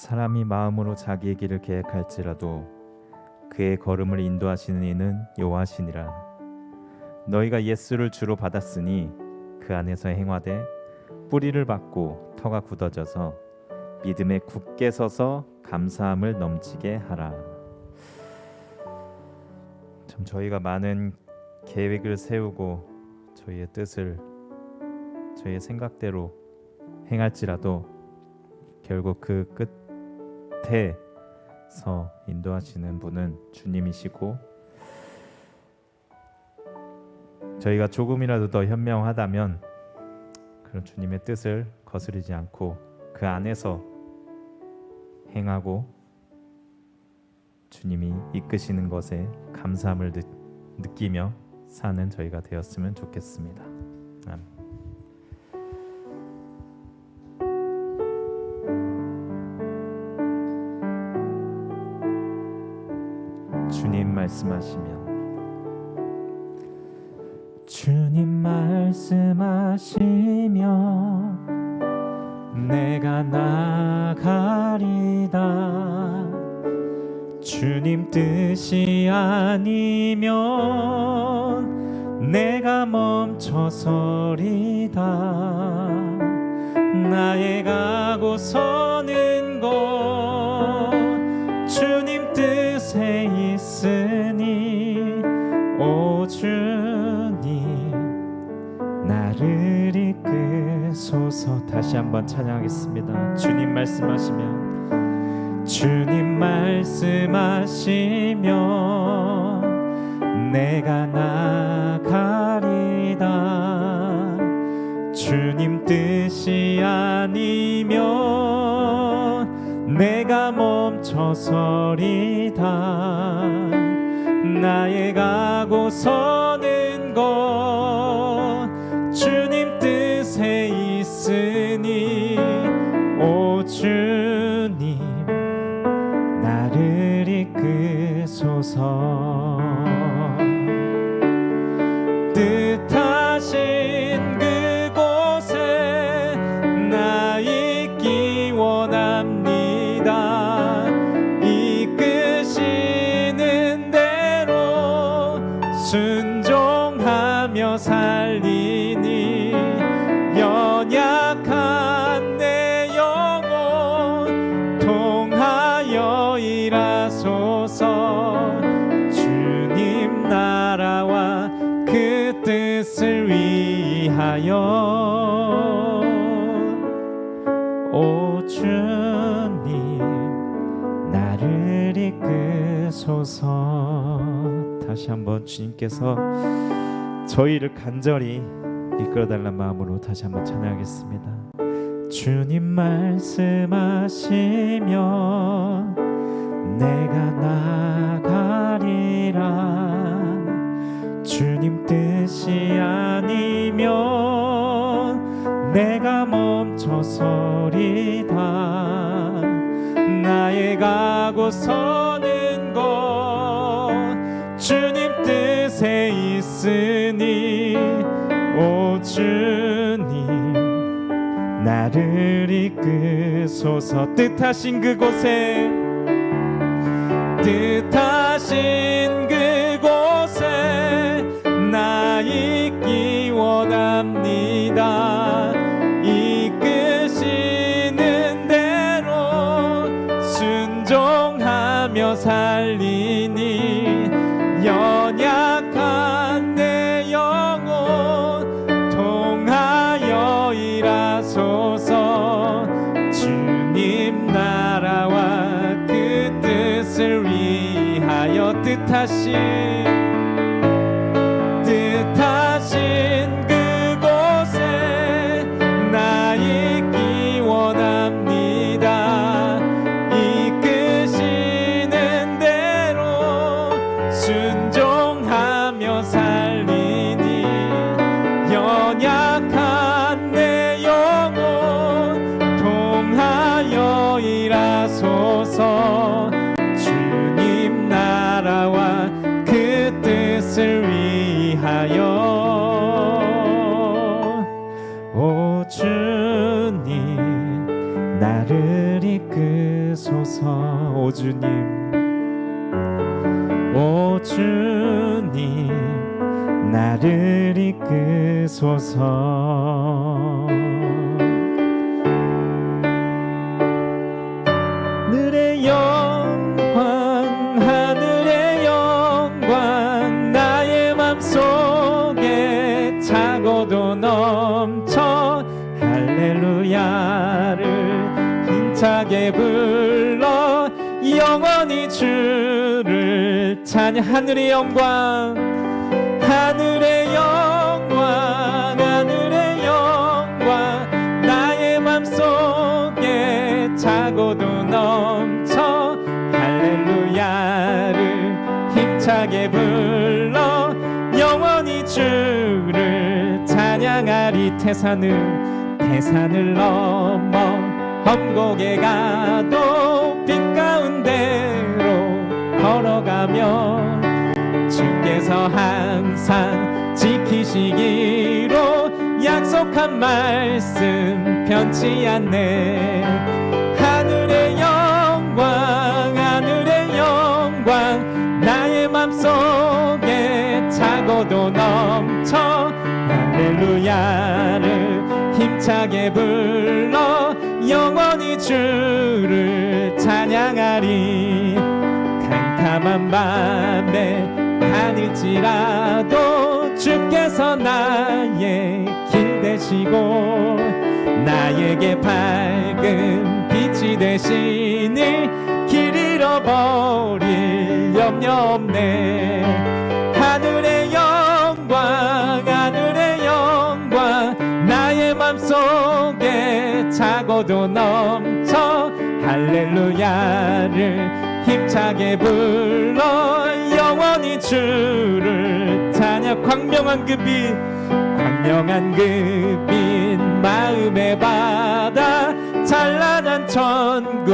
사람이 마음으로 자기의 길을 계획할지라도 그의 걸음을 인도하시는 이는 여호와시니라. 너희가 예수를 주로 받았으니 그 안에서 행하되 뿌리를 받고 터가 굳어져서 믿음에 굳게 서서 감사함을 넘치게 하라. 참 저희가 많은 계획을 세우고 저희의 뜻을 저희의 생각대로 행할지라도 결국 그 끝에서 인도하시는 분은 주님이시고, 저희가 조금이라도 더 현명하다면 그런 주님의 뜻을 거스르지 않고 그 안에서 행하고 주님이 이끄시는 것에 감사함을 느끼며 사는 저희가 되었으면 좋겠습니다. 아멘. 주님 말씀하시면 주님 말씀하시면 내가 나가리다. 주님 뜻이 아니면 내가 멈춰서리다. 나의 가고 서는 곳 주님 뜻에 있으니 오 주님 나를 이끄소서. 다시 한번 찬양하겠습니다. 주님 말씀하시면 주님 말씀하시면 내가 나가리다. 주님 뜻이 아니면 내가 멈춰서리다. 나의 가고 서는 곳 주님 뜻에 있으니 오 주님 나를 이끄소서. 뜻하신 그곳에 나 있기 원합니다. 이끄시는 대로 순종하며 살리니 연약한 내 영혼 통하여 일하소서. 주님 나라와 그 뜻을 위하여 오 주님 나를 이끄소서. 다시 한번 주님께서 저희를 간절히 이끌어달라는 마음으로 다시 한번 찬양하겠습니다. 주님 말씀하시면 내가 나가리라. 주님 뜻이 아니면 내가 멈춰서리다. 나의 가고 서는 곳 주님 뜻에 있으니 오 주님 나를 이끄소서. 뜻하신 그곳에 뜻하신 그곳에 나 있기 원합니다. 이끄시는 대로 순종하며 살리니 연약한 내 영혼 통하여 일하소서. 주님 나라와 그 뜻을 위하여 뜻하신 그곳에 나 있기 원합니다. 이끄시는 대로 순종하며 살리니 연약한 내 영혼 통하여 일하소서. 주님 나라와 그 뜻을 위하여 오 주님 나를 이끄소서. 이끄소서. 오 주님, 오 주님, 나를 이끄소서. 하늘의 영광, 하늘의 영광, 나의 맘속에 차고도 넘쳐 할렐루야를 힘차게 불러 영원히 주를 찬양. 하늘의 영광, 하늘의 영광, 하늘의 영광, 나의 맘속에 차고도 넘쳐 할렐루야를 힘차게 불러 영원히 주를 찬양하리. 태산을 넘어 험곡에 가도 빛 가운데로 걸어가며 주께서 항상 지키시기로 약속한 말씀 변치 않네. 하늘의 영광, 하늘의 영광, 나의 맘속에 차고도 넘쳐 할렐루야를 힘차게 불러 영원히 주를 찬양하리. 캄캄한 밤에 다닐지라도 주께서 나의 길 되시고 나에게 밝은 빛이 되시니 길 잃어버릴 염려 없네. 하늘의 영광, 하늘의 영광, 나의 맘속에 차고도 넘쳐 할렐루야를 힘차게 불러 영원히 주를 찬양. 광명한 그 빛, 광명한 그 빛, 마음의 바다 찬란한 천국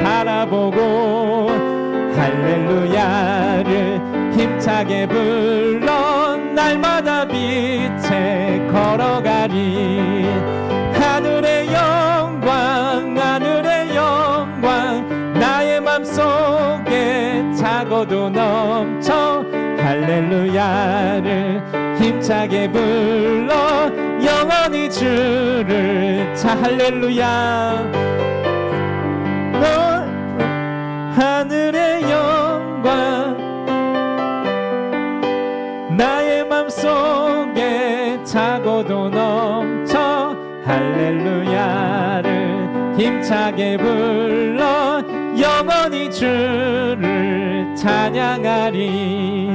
바라보고 할렐루야를 힘차게 불러 날마다 빛에 걸어가리. 하늘의 영광, 하늘의 영광, 나의 맘속에 차고도 넘쳐 할렐루야를 힘차게 불러 영원히 주를 할렐루야. 하늘의 영광, 나의 맘속에 차고도 넘쳐 할렐루야를 힘차게 불러 영원히 주를 찬양하리.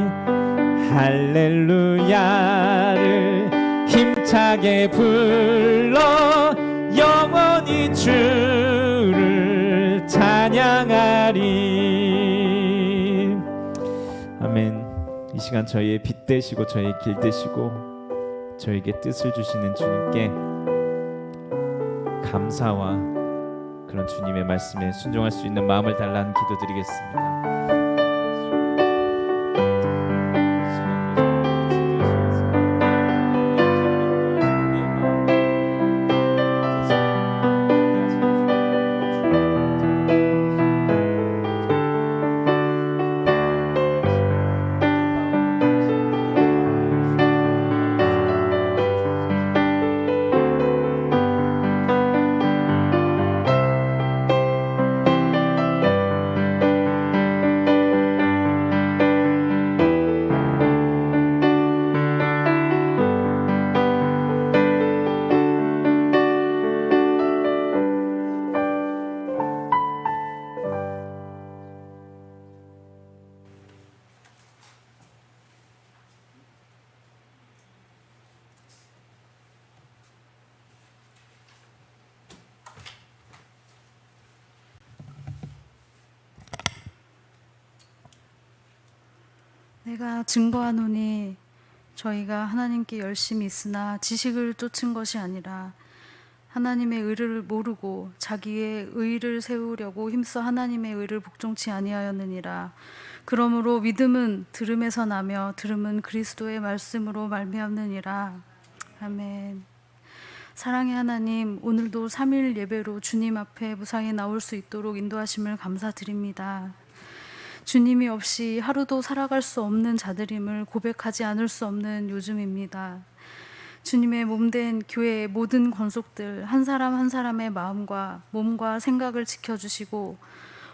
할렐루야를 힘차게 불러 영원히 주를 찬양하리. 아멘. 이 시간 저희의 빛 되시고 저희의 길 되시고 저에게 뜻을 주시는 주님께 감사와 그런 주님의 말씀에 순종할 수 있는 마음을 달라는 기도드리겠습니다. 내가 증거하노니 저희가 하나님께 열심히 있으나 지식을 쫓은 것이 아니라 하나님의 의를 모르고 자기의 의를 세우려고 힘써 하나님의 의를 복종치 아니하였느니라. 그러므로 믿음은 들음에서 나며 들음은 그리스도의 말씀으로 말미암느니라. 아멘. 사랑의 하나님, 오늘도 3일 예배로 주님 앞에 무상히 나올 수 있도록 인도하심을 감사드립니다. 주님이 없이 하루도 살아갈 수 없는 자들임을 고백하지 않을 수 없는 요즘입니다. 주님의 몸된 교회의 모든 권속들 한 사람 한 사람의 마음과 몸과 생각을 지켜주시고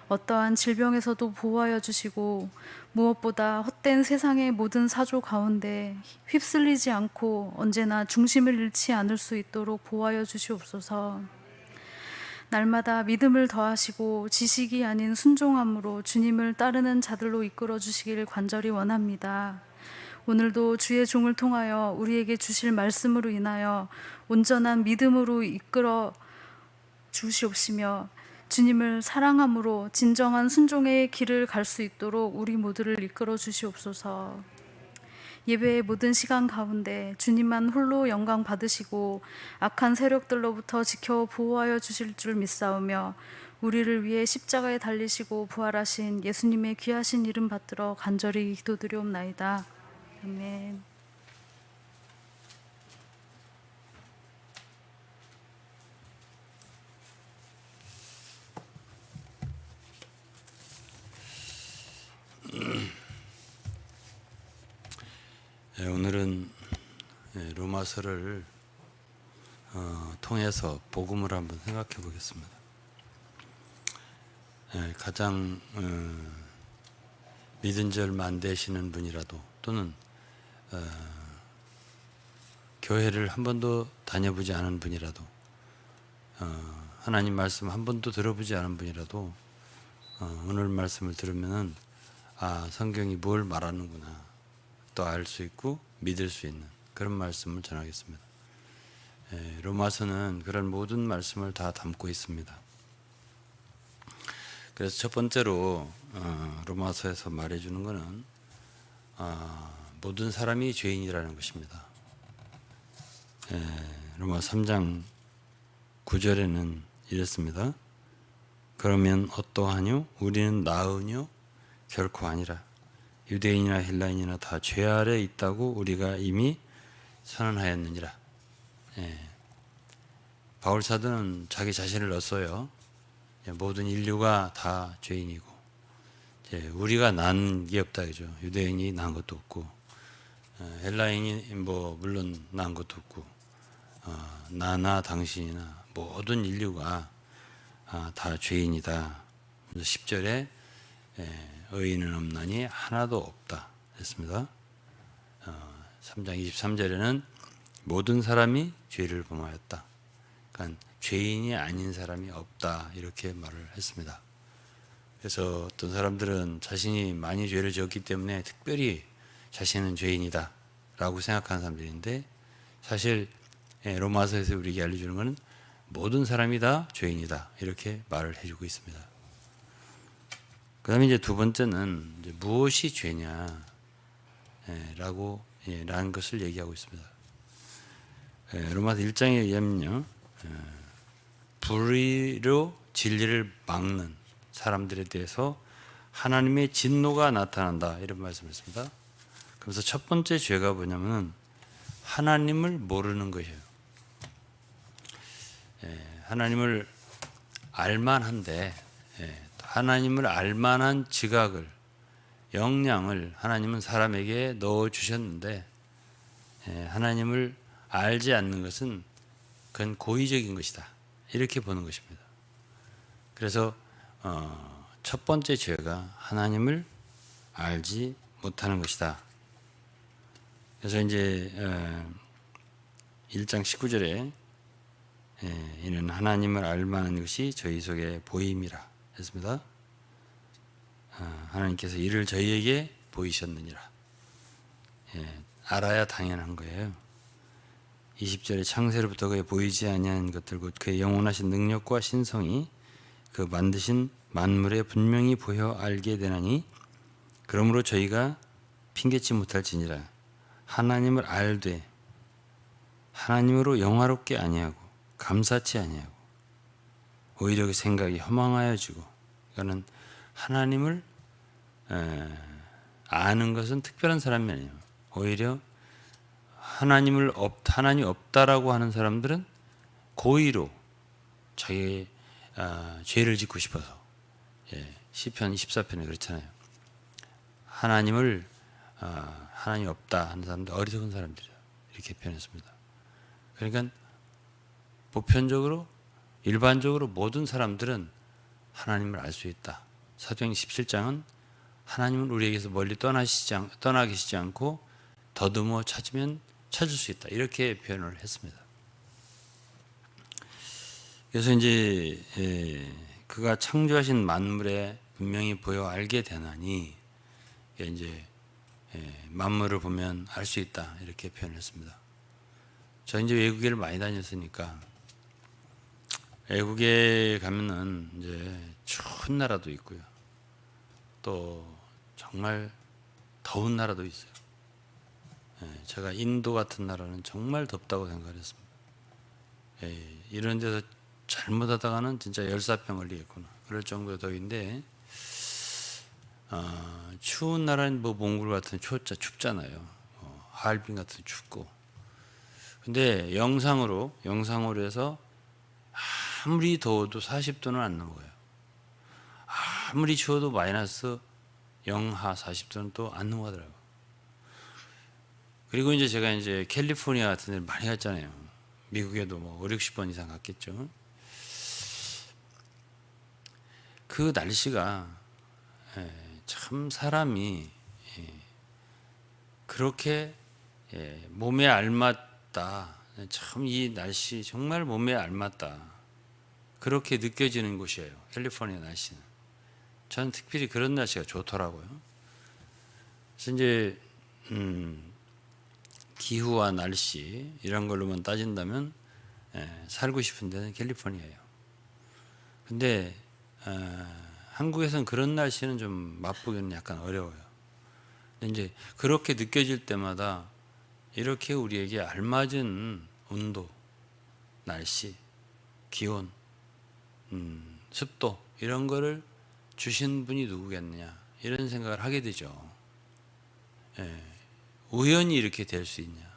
어떠한 질병에서도 보호하여 주시고 무엇보다 헛된 세상의 모든 사조 가운데 휩쓸리지 않고 언제나 중심을 잃지 않을 수 있도록 보호하여 주시옵소서. 날마다 믿음을 더하시고 지식이 아닌 순종함으로 주님을 따르는 자들로 이끌어 주시길 간절히 원합니다. 오늘도 주의 종을 통하여 우리에게 주실 말씀으로 인하여 온전한 믿음으로 이끌어 주시옵시며 주님을 사랑함으로 진정한 순종의 길을 갈 수 있도록 우리 모두를 이끌어 주시옵소서. 예배의 모든 시간 가운데 주님만 홀로 영광 받으시고 악한 세력들로부터 지켜 보호하여 주실 줄 믿사오며 우리를 위해 십자가에 달리시고 부활하신 예수님의 귀하신 이름 받들어 간절히 기도드리옵나이다. 아멘. 오늘은 로마서를 통해서 복음을 한번 생각해 보겠습니다. 가장 믿은 지 얼마 안 되시는 분이라도 또는 교회를 한 번도 다녀보지 않은 분이라도 하나님 말씀 한 번도 들어보지 않은 분이라도 오늘 말씀을 들으면은 성경이 뭘 말하는구나 또 알 수 있고 믿을 수 있는 그런 말씀을 전하겠습니다. 로마서는 그런 모든 말씀을 다 담고 있습니다. 그래서 첫 번째로 로마서에서 말해주는 것은 모든 사람이 죄인이라는 것입니다. 로마 3장 9절에는 이랬습니다. 그러면 어떠하뇨? 우리는 나으뇨? 결코 아니라. 유대인이나 헬라인이나 다 죄 아래 있다고 우리가 이미 선언하였느니라. 바울 사도는 자기 자신을 넣었어요. 모든 인류가 다 죄인이고 우리가 난 게 없다 그죠. 유대인이 난 것도 없고 헬라인이 물론 난 것도 없고 나나 당신이나 모든 인류가 다 죄인이다. 10절에 의인은 없나니 하나도 없다 했습니다. 3장 23절에는 모든 사람이 죄를 범하였다. 그러니까 죄인이 아닌 사람이 없다 이렇게 말을 했습니다. 그래서 어떤 사람들은 자신이 많이 죄를 지었기 때문에 특별히 자신은 죄인이다 라고 생각하는 사람들인데 사실 로마서에서 우리에게 알려주는 것은 모든 사람이 다 죄인이다 이렇게 말을 해주고 있습니다. 그 다음에 이제 두 번째는 이제 무엇이 죄냐 라는 것을 얘기하고 있습니다. 로마서 1장에 의하면요, 불의로 진리를 막는 사람들에 대해서 하나님의 진노가 나타난다 이런 말씀을 했습니다. 그래서 첫 번째 죄가 뭐냐면 하나님을 모르는 것이에요. 하나님을 알만한데 하나님을 알만한 지각을 역량을 하나님은 사람에게 넣어주셨는데 하나님을 알지 않는 것은 그건 고의적인 것이다 이렇게 보는 것입니다. 그래서 첫 번째 죄가 하나님을 알지 못하는 것이다. 그래서 이제 1장 19절에 이는 하나님을 알만한 것이 저희 속에 보임이라 했습니다. 하나님께서 이를 저희에게 보이셨느니라. 알아야 당연한 거예요. 20절에 창세로부터 그의 보이지 아니한 것들 곧 그의 영원하신 능력과 신성이 그 만드신 만물에 분명히 보여 알게 되나니 그러므로 저희가 핑계치 못할지니라. 하나님을 알되 하나님으로 영화롭게 아니하고 감사치 아니하고 오히려 그 생각이 허망하여지고 이거는 하나님을 아는 것은 특별한 사람이 아니에요. 오히려 하나님 없다라고 하는 사람들은 고의로 자기 죄를 짓고 싶어서 시편 14편에 그렇잖아요. 하나님을 하나님 없다 하는 사람들 어리석은 사람들이다 이렇게 표현했습니다. 그러니까 보편적으로 일반적으로 모든 사람들은 하나님을 알 수 있다. 사도행 17장은 하나님은 우리에게서 멀리 떠나 계시지 않고 더듬어 찾으면 찾을 수 있다. 이렇게 표현을 했습니다. 그래서 이제 그가 창조하신 만물에 분명히 보여 알게 되나니 이제 만물을 보면 알 수 있다. 이렇게 표현했습니다. 저 이제 외국에를 많이 다녔으니까 외국에 가면은 이제 추운 나라도 있고요. 또 정말 더운 나라도 있어요. 제가 인도 같은 나라는 정말 덥다고 생각을 했습니다. 이런 데서 잘못하다가는 진짜 열사병 걸리겠구나. 그럴 정도의 더위인데 추운 나라는 뭐 몽골 같은 춥잖아요. 하얼빈 같은 춥고. 근데 영상으로 해서 아무리 더워도 40도는 안 넘어가요. 아무리 추워도 마이너스 영하 40도는 또 안 넘어가더라고요. 그리고 이제 제가 이제 캘리포니아 같은 데 많이 갔잖아요. 미국에도 뭐 5, 60번 이상 갔겠죠. 그 날씨가 참 사람이 그렇게 몸에 알맞다. 참 이 날씨 정말 몸에 알맞다. 그렇게 느껴지는 곳이에요. 캘리포니아 날씨는. 저는 특별히 그런 날씨가 좋더라고요. 그래서 이제 기후와 날씨 이런 걸로만 따진다면 살고 싶은 데는 캘리포니아예요. 근데 한국에서는 그런 날씨는 좀 맛보기는 약간 어려워요. 근데 이제 그렇게 느껴질 때마다 이렇게 우리에게 알맞은 온도, 날씨, 기온, 습도 이런 거를 주신 분이 누구겠느냐 이런 생각을 하게 되죠. 우연히 이렇게 될 수 있냐?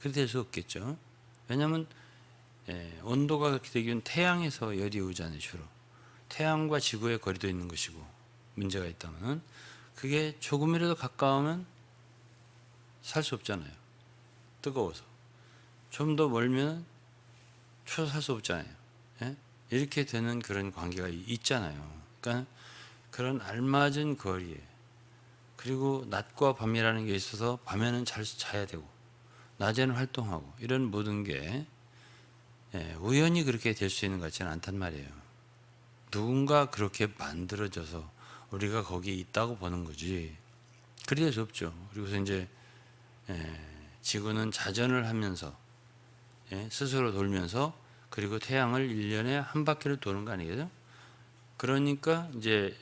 그렇게 될 수 없겠죠. 왜냐하면 온도가 그렇게 되기는 태양에서 열이 오잖아요. 주로 태양과 지구의 거리도 있는 것이고 문제가 있다면 그게 조금이라도 가까우면 살 수 없잖아요. 뜨거워서. 좀 더 멀면 추워서 살 수 없잖아요. 이렇게 되는 그런 관계가 있잖아요. 그러니까 그런 알맞은 거리에 그리고 낮과 밤이라는 게 있어서 밤에는 잘 자야 되고 낮에는 활동하고 이런 모든 게 우연히 그렇게 될 수 있는 것 같지는 않단 말이에요. 누군가 그렇게 만들어져서 우리가 거기에 있다고 보는 거지 그리 될 수 없죠. 그리고서 이제 지구는 자전을 하면서 스스로 돌면서 그리고 태양을 1년에 한 바퀴를 도는 거 아니겠죠? 그러니까 이제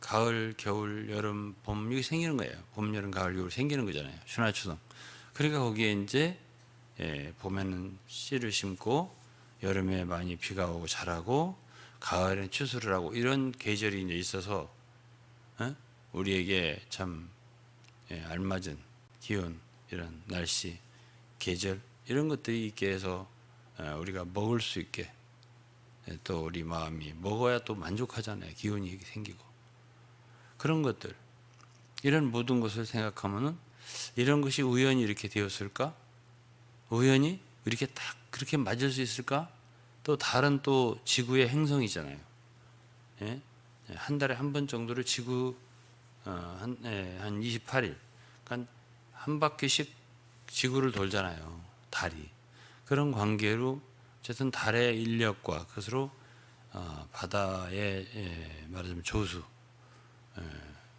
가을, 겨울, 여름, 봄 이게 생기는 거예요. 봄, 여름, 가을, 겨울 생기는 거잖아요.春夏秋冬. 그러니까 거기에 이제 봄에는 씨를 심고 여름에 많이 비가 오고 자라고 가을엔 추수를 하고 이런 계절이 이제 있어서 우리에게 참 알맞은 기온, 이런 날씨, 계절 이런 것들이 있게 해서 우리가 먹을 수 있게 또 우리 마음이 먹어야 또 만족하잖아요. 기운이 생기고 그런 것들 이런 모든 것을 생각하면은 이런 것이 우연히 이렇게 되었을까? 우연히 이렇게 딱 그렇게 맞을 수 있을까? 또 다른 또 지구의 행성이잖아요. 한 달에 한 번 정도를 지구 한 28일 그러니까 한 바퀴씩 지구를 돌잖아요. 달이. 그런 관계로 어쨌든 달의 인력과 그것으로 바다에 말하자면 조수,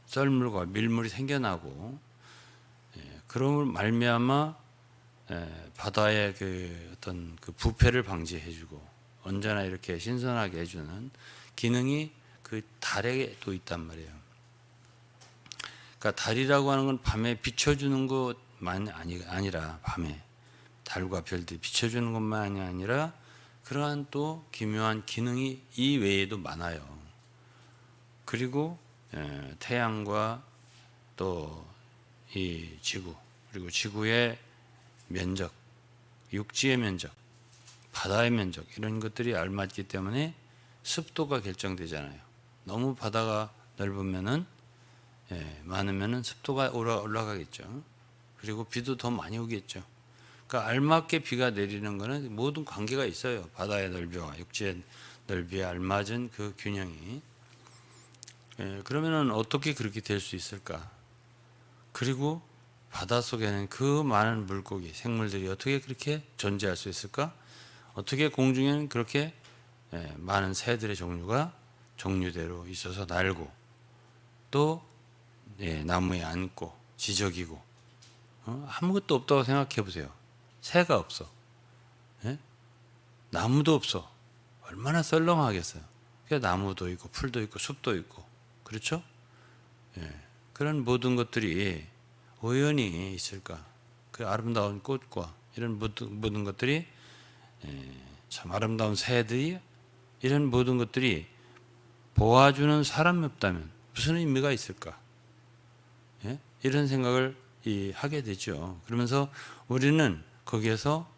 썰물과 밀물이 생겨나고 그런 말미암아 바다의 그 어떤 그 부패를 방지해주고 언제나 이렇게 신선하게 해주는 기능이 그 달에 또 있단 말이에요. 그러니까 달이라고 하는 건 밤에 비춰주는 것만 아니라 밤에 달과 별들이 비춰주는 것만이 아니라 그러한 또 기묘한 기능이 이 외에도 많아요. 그리고 태양과 또 이 지구 그리고 지구의 면적, 육지의 면적, 바다의 면적 이런 것들이 알맞기 때문에 습도가 결정되잖아요. 너무 바다가 넓으면은 많으면은 습도가 올라가겠죠. 그리고 비도 더 많이 오겠죠. 그러니까 알맞게 비가 내리는 거는 모든 관계가 있어요. 바다의 넓이와 육지의 넓이에 알맞은 그 균형이. 그러면은 어떻게 그렇게 될 수 있을까? 그리고 바닷속에는 그 많은 물고기, 생물들이 어떻게 그렇게 존재할 수 있을까? 어떻게 공중에는 그렇게 많은 새들의 종류가 종류대로 있어서 날고 또 나무에 앉고 지저귀고 아무것도 없다고 생각해 보세요. 새가 없어. 나무도 없어. 얼마나 썰렁하겠어요. 그러니까 나무도 있고 풀도 있고 숲도 있고 그렇죠? 그런 모든 것들이 우연히 있을까? 그 아름다운 꽃과 이런 모든 것들이 참 아름다운 새들이 이런 모든 것들이 보아주는 사람이 없다면 무슨 의미가 있을까? 이런 생각을 하게 되죠. 그러면서 우리는 거기에서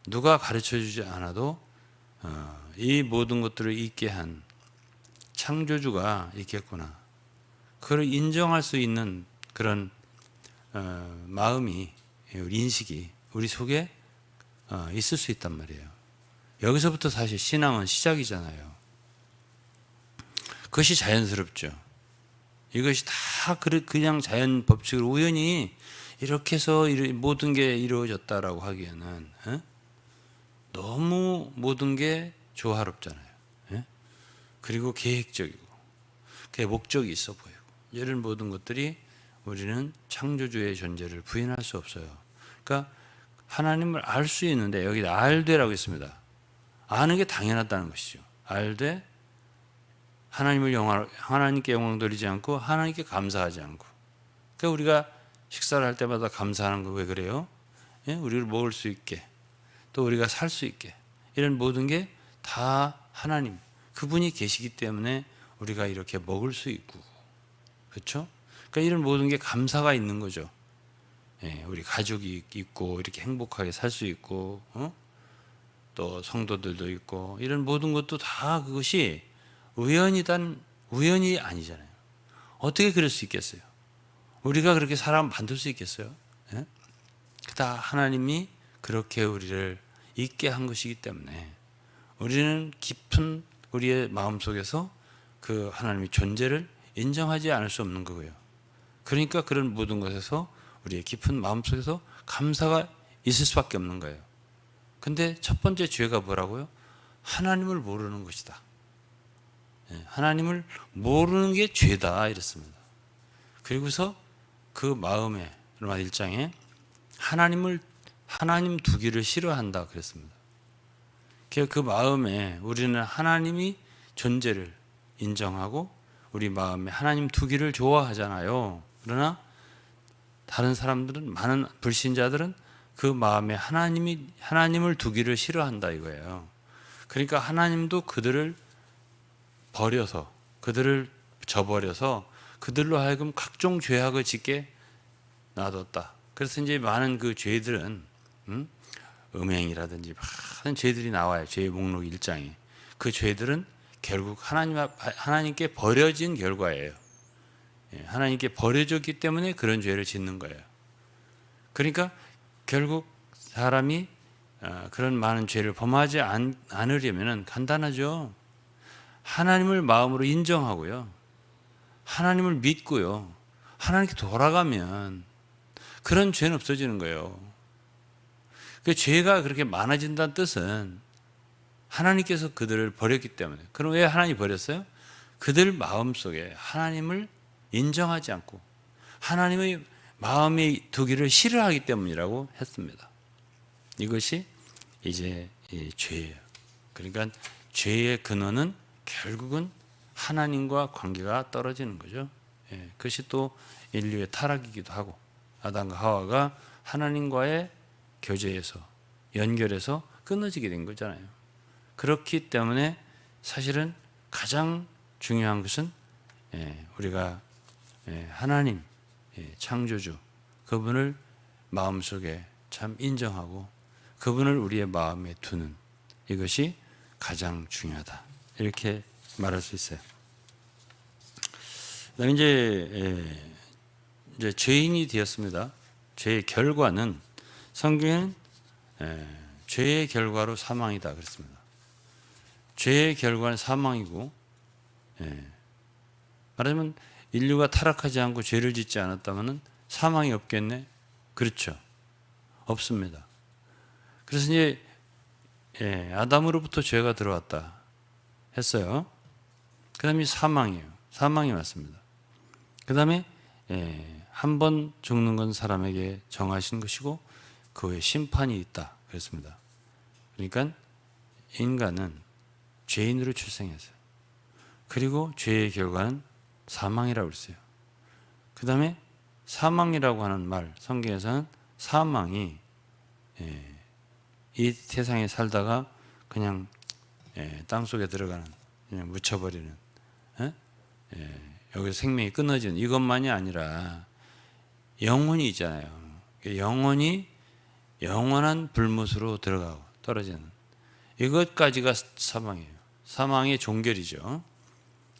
누가 가르쳐 주지 않아도 이 모든 것들을 있게 한 창조주가 있겠구나. 그걸 인정할 수 있는 그런 마음이, 우리 인식이 우리 속에 있을 수 있단 말이에요. 여기서부터 사실 신앙은 시작이잖아요. 그것이 자연스럽죠. 이것이 다 그냥 자연 법칙으로 우연히 이렇게 해서 모든 게 이루어졌다라고 하기에는 너무 모든 게 조화롭잖아요. 그리고 계획적이고 그게 목적이 있어 보이고 이런 모든 것들이 우리는 창조주의 존재를 부인할 수 없어요. 그러니까 하나님을 알 수 있는데 여기 알되라고 했습니다. 아는 게 당연하다는 것이죠. 알되 하나님께 영광 돌리지 않고 하나님께 감사하지 않고. 그러니까 우리가 식사를 할 때마다 감사하는 거 왜 그래요? 우리를 먹을 수 있게 또 우리가 살 수 있게 이런 모든 게 다 하나님 그분이 계시기 때문에 우리가 이렇게 먹을 수 있고 그렇죠? 그러니까 이런 모든 게 감사가 있는 거죠. 우리 가족이 있고 이렇게 행복하게 살 수 있고 또 성도들도 있고 이런 모든 것도 다 그것이 우연이 아니잖아요. 어떻게 그럴 수 있겠어요? 우리가 그렇게 사람 만들 수 있겠어요? 다 하나님이 그렇게 우리를 있게 한 것이기 때문에 우리는 깊은 우리의 마음속에서 그 하나님의 존재를 인정하지 않을 수 없는 거고요. 그러니까 그런 모든 것에서 우리의 깊은 마음속에서 감사가 있을 수밖에 없는 거예요. 근데 첫 번째 죄가 뭐라고요? 하나님을 모르는 것이다. 하나님을 모르는 게 죄다 이랬습니다. 그리고서 그 마음에 로마 1장에 하나님 두기를 싫어한다 그랬습니다. 그 마음에 우리는 하나님이 존재를 인정하고 우리 마음에 하나님 두기를 좋아하잖아요. 그러나 다른 사람들은 많은 불신자들은 그 마음에 하나님을 두기를 싫어한다 이거예요. 그러니까 하나님도 그들을 버려서 그들을 저버려서 그들로 하여금 각종 죄악을 짓게 놔뒀다. 그래서 이제 많은 그 죄들은 음행이라든지 많은 죄들이 나와요. 죄의 목록 1장에. 그 죄들은 결국 하나님께 버려진 결과예요. 하나님께 버려졌기 때문에 그런 죄를 짓는 거예요. 그러니까 결국 사람이 그런 많은 죄를 범하지 않으려면 간단하죠. 하나님을 마음으로 인정하고요. 하나님을 믿고요. 하나님께 돌아가면 그런 죄는 없어지는 거예요. 그 죄가 그렇게 많아진다는 뜻은 하나님께서 그들을 버렸기 때문에. 그럼 왜 하나님이 버렸어요? 그들 마음속에 하나님을 인정하지 않고 하나님의 마음에 두기를 싫어하기 때문이라고 했습니다. 이것이 이제 죄예요. 그러니까 죄의 근원은 결국은 하나님과 관계가 떨어지는 거죠. 그것이 또 인류의 타락이기도 하고 아담과 하와가 하나님과의 교제에서 연결해서 끊어지게 된 거잖아요. 그렇기 때문에 사실은 가장 중요한 것은 우리가 하나님 창조주 그분을 마음속에 참 인정하고 그분을 우리의 마음에 두는 이것이 가장 중요하다. 이렇게 말할 수 있어요. 그다음에 이제 죄인이 되었습니다. 죄의 결과는 성경에는 죄의 결과로 사망이다 그랬습니다. 죄의 결과는 사망이고, 말하자면 인류가 타락하지 않고 죄를 짓지 않았다면 사망이 없겠네? 그렇죠. 없습니다. 그래서 이제 아담으로부터 죄가 들어왔다 했어요. 그 다음에 사망이에요. 사망이 왔습니다. 그 다음에 한 번 죽는 건 사람에게 정하신 것이고 그 후에 심판이 있다 그랬습니다. 그러니까 인간은 죄인으로 출생했어요. 그리고 죄의 결과는 사망이라고 그랬어요. 그 다음에 사망이라고 하는 말, 성경에서는 사망이 이 세상에 살다가 그냥 땅속에 들어가는, 그냥 묻혀버리는, 여기서 생명이 끊어지는 이것만이 아니라 영혼이 있잖아요. 영혼이 영원한 불못으로 들어가고 떨어지는 이것까지가 사망이에요. 사망의 종결이죠.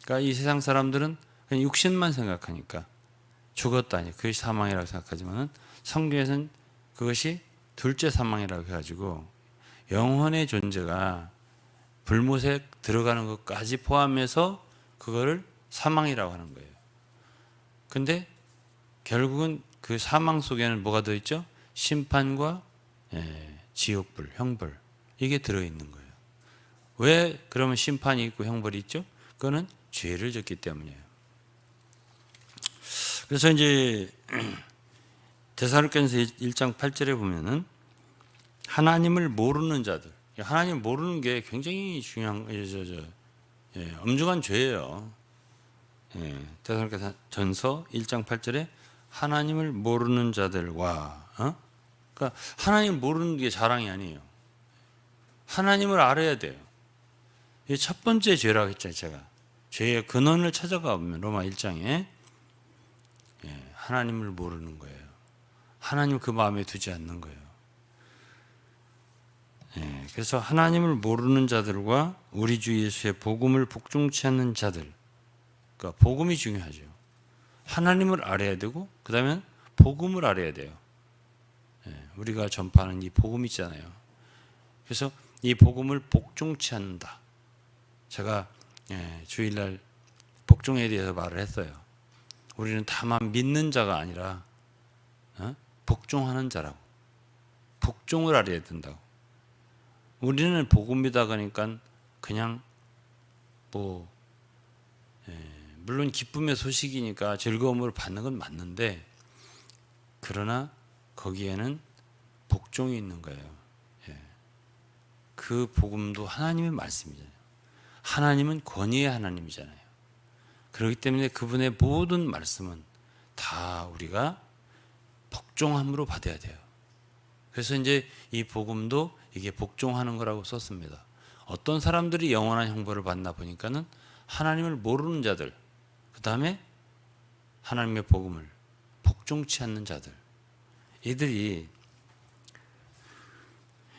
그러니까 이 세상 사람들은 그냥 육신만 생각하니까 죽었다 아니 그것이 사망이라고 생각하지만 성경에서는 그것이 둘째 사망이라고 해가지고 영혼의 존재가 불못에 들어가는 것까지 포함해서 그거를 사망이라고 하는 거예요. 근데 결국은 그 사망 속에는 뭐가 들어있죠? 심판과 지옥불, 형벌 이게 들어있는 거예요. 왜 그러면 심판이 있고 형벌이 있죠? 그거는 죄를 졌기 때문이에요. 그래서 이제 데살로니가서 1장 8절에 보면은 하나님을 모르는 자들, 하나님 모르는 게 굉장히 중요한 엄중한 죄예요. 데살로니가전서 1장 8절에 하나님을 모르는 자들과 그러니까 하나님 모르는 게 자랑이 아니에요. 하나님을 알아야 돼요. 이게 첫 번째 죄라고 했잖아요. 제가 죄의 근원을 찾아가 보면 로마 1장에 하나님을 모르는 거예요. 하나님 그 마음에 두지 않는 거예요. 그래서 하나님을 모르는 자들과 우리 주 예수의 복음을 복종치 않는 자들, 그러니까 복음이 중요하죠. 하나님을 알아야 되고 그 다음에 복음을 알아야 돼요. 우리가 전파하는 이 복음 있잖아요. 그래서 이 복음을 복종치 않는다. 제가 주일날 복종에 대해서 말을 했어요. 우리는 다만 믿는 자가 아니라 복종하는 자라고. 복종을 알아야 된다고. 우리는 복음이다 그러니까 그냥 물론 기쁨의 소식이니까 즐거움을 받는 건 맞는데 그러나 거기에는 복종이 있는 거예요. 그 복음도 하나님의 말씀이잖아요. 하나님은 권위의 하나님이잖아요. 그렇기 때문에 그분의 모든 말씀은 다 우리가 복종함으로 받아야 돼요. 그래서 이제 이 복음도 이게 복종하는 거라고 썼습니다. 어떤 사람들이 영원한 형벌을 받나 보니까는 하나님을 모르는 자들, 그 다음에 하나님의 복음을 복종치 않는 자들,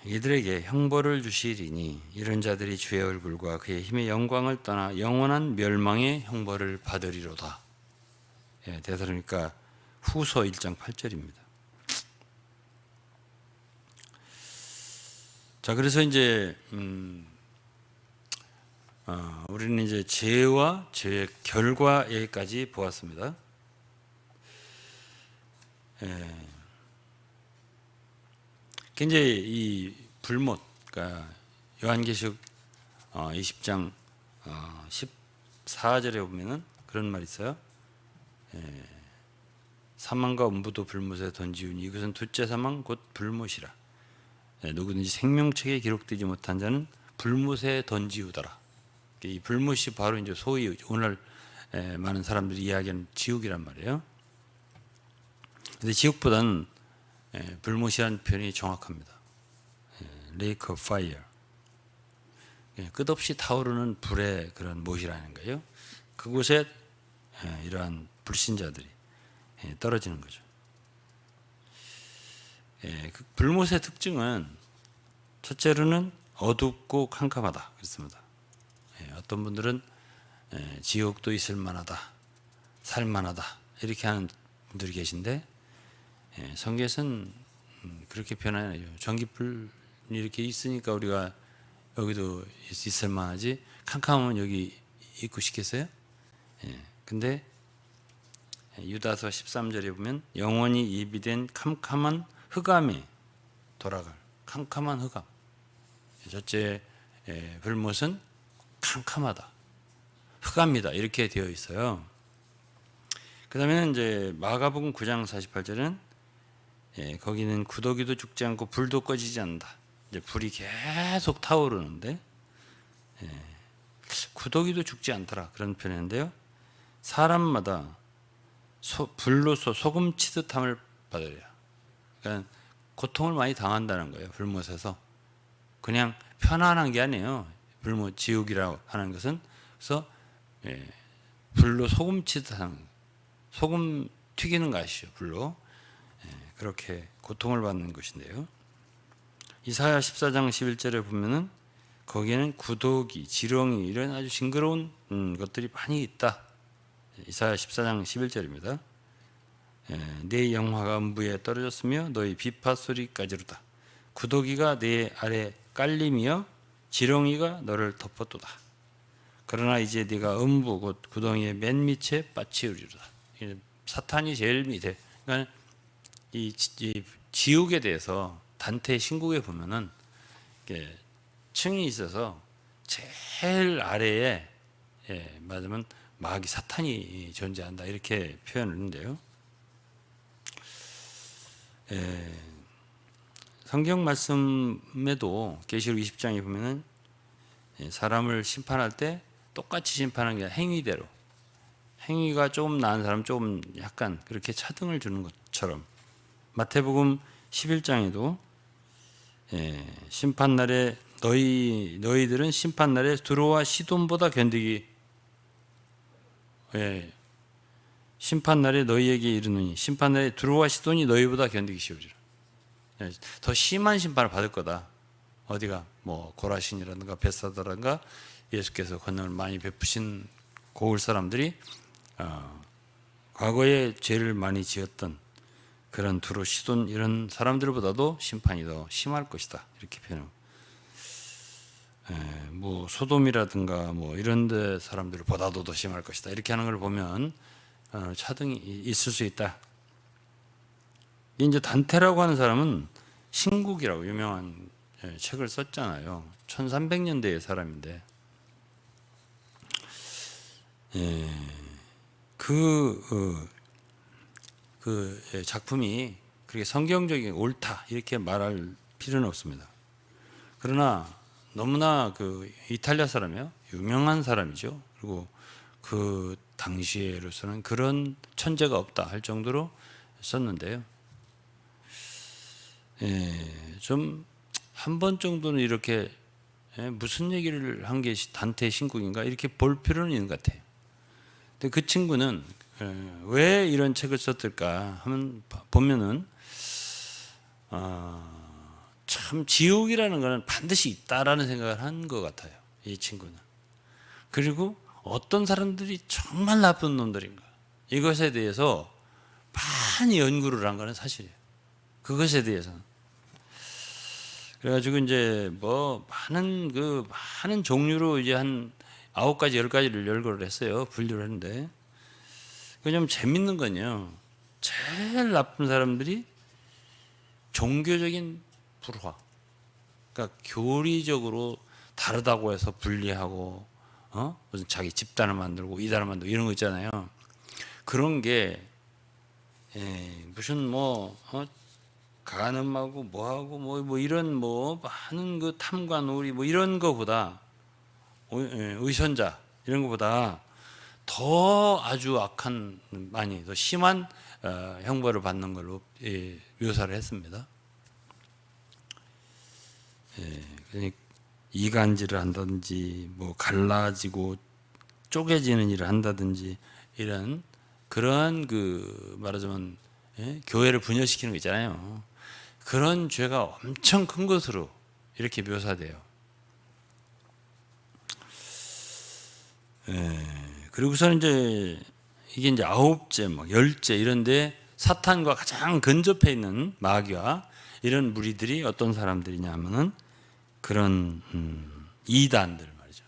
이들에게 형벌을 주시리니 이런 자들이 주의 얼굴과 그의 힘의 영광을 떠나 영원한 멸망의 형벌을 받으리로다. 데살로니가 후서 1장 8절입니다. 자, 그래서 이제 우리는 이제 죄와 죄의 결과에까지 보았습니다. 이제 이 불못, 그러니까 요한계시록 20장 14절에 보면은 그런 말이 있어요. 사망과 음부도 불못에 던지우니 이것은 둘째 사망 곧 불못이라. 누구든지 생명책에 기록되지 못한 자는 불못에 던지우더라. 이 불못이 바로 이제 소위 오늘 많은 사람들이 이야기하는 지옥이란 말이에요. 근데 지옥보다는 불못이라는 표현이 정확합니다. Lake of Fire. 끝없이 타오르는 불의 그런 못이라는 거예요. 그곳에 이러한 불신자들이 떨어지는 거죠. 그 불못의 특징은 첫째로는 어둡고 캄캄하다 그렇습니다. 어떤 분들은 지옥도 있을 만하다, 살만하다 이렇게 하는 분들이 계신데 성경에서는 그렇게 표현하죠. 전기불이 이렇게 있으니까 우리가 여기도 있을 만하지 캄캄하면 여기 있고 싶겠어요? 근데 유다서 13절에 보면 영원히 예비된 캄캄한 흑암에 돌아갈 캄캄한 흑암. 첫째 불못은 캄캄하다, 흑암이다 이렇게 되어 있어요. 그 다음에는 이제 마가복음 9장 48절은 거기는 구더기도 죽지 않고 불도 꺼지지 않는다. 이제 불이 계속 타오르는데 구더기도 죽지 않더라 그런 표현인데요. 사람마다 불로서 소금 치듯함을 받으려. 그러니까 고통을 많이 당한다는 거예요. 불못에서 그냥 편안한 게 아니에요. 불못 지옥이라고 하는 것은 그래서 불로 소금 치듯한 소금 튀기는 거 아시죠? 불로 그렇게 고통을 받는 것인데요. 이사야 14장 11절에 보면은 거기에는 구더기, 지렁이 이런 아주 징그러운 것들이 많이 있다. 이사야 14장 11절입니다. 내 영화가 음부에 떨어졌으며 너희 비파 소리까지로다. 구더기가 내 아래 깔림이여 지렁이가 너를 덮었도다. 그러나 이제 네가 음부 곧 구덩이의 맨 밑에 빠치우리로다. 사탄이 제일 밑에. 그러니까 이 지옥에 대해서 단테 신국에 보면은 층이 있어서 제일 아래에 말하자면 마귀 사탄이 존재한다 이렇게 표현을 했는데요. 성경 말씀에도 계시록 20장에 보면은 사람을 심판할 때 똑같이 심판하는 게 아니라 행위대로 행위가 조금 나은 사람 조금 약간 그렇게 차등을 주는 것처럼 마태복음 11장에도 심판날에 너희들은 심판날에 두로와 시돈보다 견디기 심판날에 너희에게 이르노니 심판날에 두로와 시돈이 너희보다 견디기 쉬우리라. 더 심한 심판을 받을 거다. 어디가 뭐 고라신이라든가 벳사다라든가 예수께서 권능을 많이 베푸신 고을 사람들이 과거에 죄를 많이 지었던 그런 두로 시돈 이런 사람들보다도 심판이 더 심할 것이다 이렇게 표현합니다. 뭐 소돔이라든가 뭐 이런데 사람들보다도 더 심할 것이다 이렇게 하는 걸 보면 차등이 있을 수 있다. 이제 단테라고 하는 사람은 신국이라고 유명한 책을 썼잖아요. 1300년대의 사람인데 그 작품이 그렇게 성경적인 옳다 이렇게 말할 필요는 없습니다. 그러나 너무나 그 이탈리아 사람이에요. 유명한 사람이죠. 그리고 그 당시에로서는 그런 천재가 없다 할 정도로 썼는데요. 좀 한 번 정도는 이렇게 무슨 얘기를 한 게 단테의 신국인가 이렇게 볼 필요는 있는 것 같아요. 근데 그 친구는 왜 이런 책을 썼을까 하면 보면은 참 지옥이라는 것은 반드시 있다라는 생각을 한 것 같아요. 이 친구는. 그리고 어떤 사람들이 정말 나쁜 놈들인가 이것에 대해서 많이 연구를 한 거는 사실이에요. 그것에 대해서는. 그래가지고 이제 뭐 많은 종류로 이제 한 9가지 10가지를 열거를 했어요. 분류를 했는데 그 좀 재밌는 건요. 제일 나쁜 사람들이 종교적인 불화, 그러니까 교리적으로 다르다고 해서 분리하고 무슨 자기 집단을 만들고 이단을 만들고 이런 거 있잖아요. 그런 게 무슨 뭐 가늠하고 뭐하고 뭐 이런 뭐 많은 그 탐과 놀이 뭐 이런 거보다 의선자 이런 거보다 더 아주 악한 많이 더 심한 형벌을 받는 걸로 묘사를 했습니다. 그러니까 이간질을 한다든지 뭐 갈라지고 쪼개지는 일을 한다든지 이런 그런 그 말하자면 교회를 분열시키는 거 있잖아요. 그런 죄가 엄청 큰 것으로 이렇게 묘사돼요. 그리고서는 이제 이게 이제 9째, 막 10째 이런데 사탄과 가장 근접해 있는 마귀와 이런 무리들이 어떤 사람들이냐 하면은 그런 이단들 말이죠.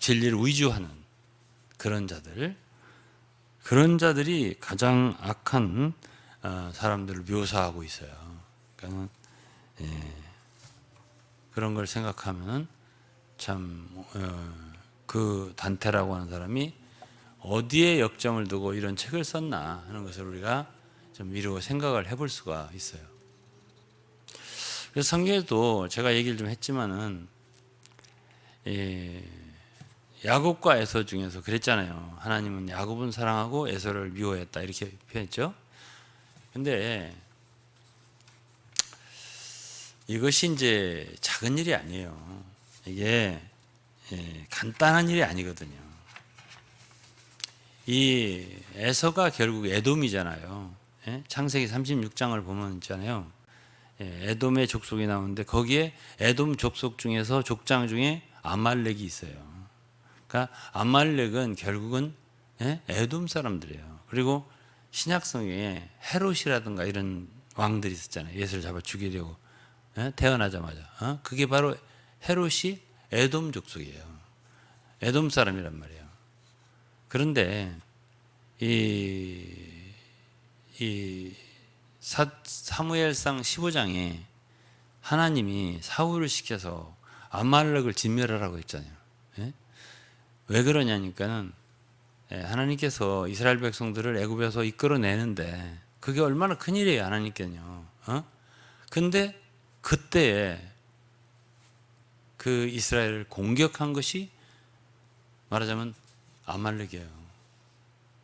진리를 위조하는 그런 자들, 그런 자들이 가장 악한 사람들을 묘사하고 있어요. 그러니까 그런 걸 생각하면 참 그 단테라고 하는 사람이 어디에 역점을 두고 이런 책을 썼나 하는 것을 우리가 좀 미루어 생각을 해볼 수가 있어요. 그래서 성경에도 제가 얘기를 좀 했지만은 야곱과 에서 중에서 그랬잖아요. 하나님은 야곱은 사랑하고 에서를 미워했다 이렇게 표현했죠. 근데 이것이 이제 작은 일이 아니에요. 이게 간단한 일이 아니거든요. 이 에서가 결국 에돔이잖아요. 창세기 36장을 보면 있잖아요. 에돔의 족속이 나오는데 거기에 에돔 족속 중에서 족장 중에 아말렉이 있어요. 그러니까 아말렉은 결국은 에돔 사람들이에요. 그리고 신약성에 헤롯이라든가 이런 왕들이 있었잖아요. 예수를 잡아 죽이려고 태어나자마자. 그게 바로 헤롯이 에돔 족속이에요. 에돔 사람이란 말이에요. 그런데 이 사무엘상 15장에 하나님이 사울을 시켜서 아말렉을 진멸하라고 했잖아요. 왜 그러냐니까는 하나님께서 이스라엘 백성들을 애굽에서 이끌어내는데 그게 얼마나 큰 일이에요, 하나님께는요. 근데 그때에 그 이스라엘을 공격한 것이 말하자면 아말렉이에요.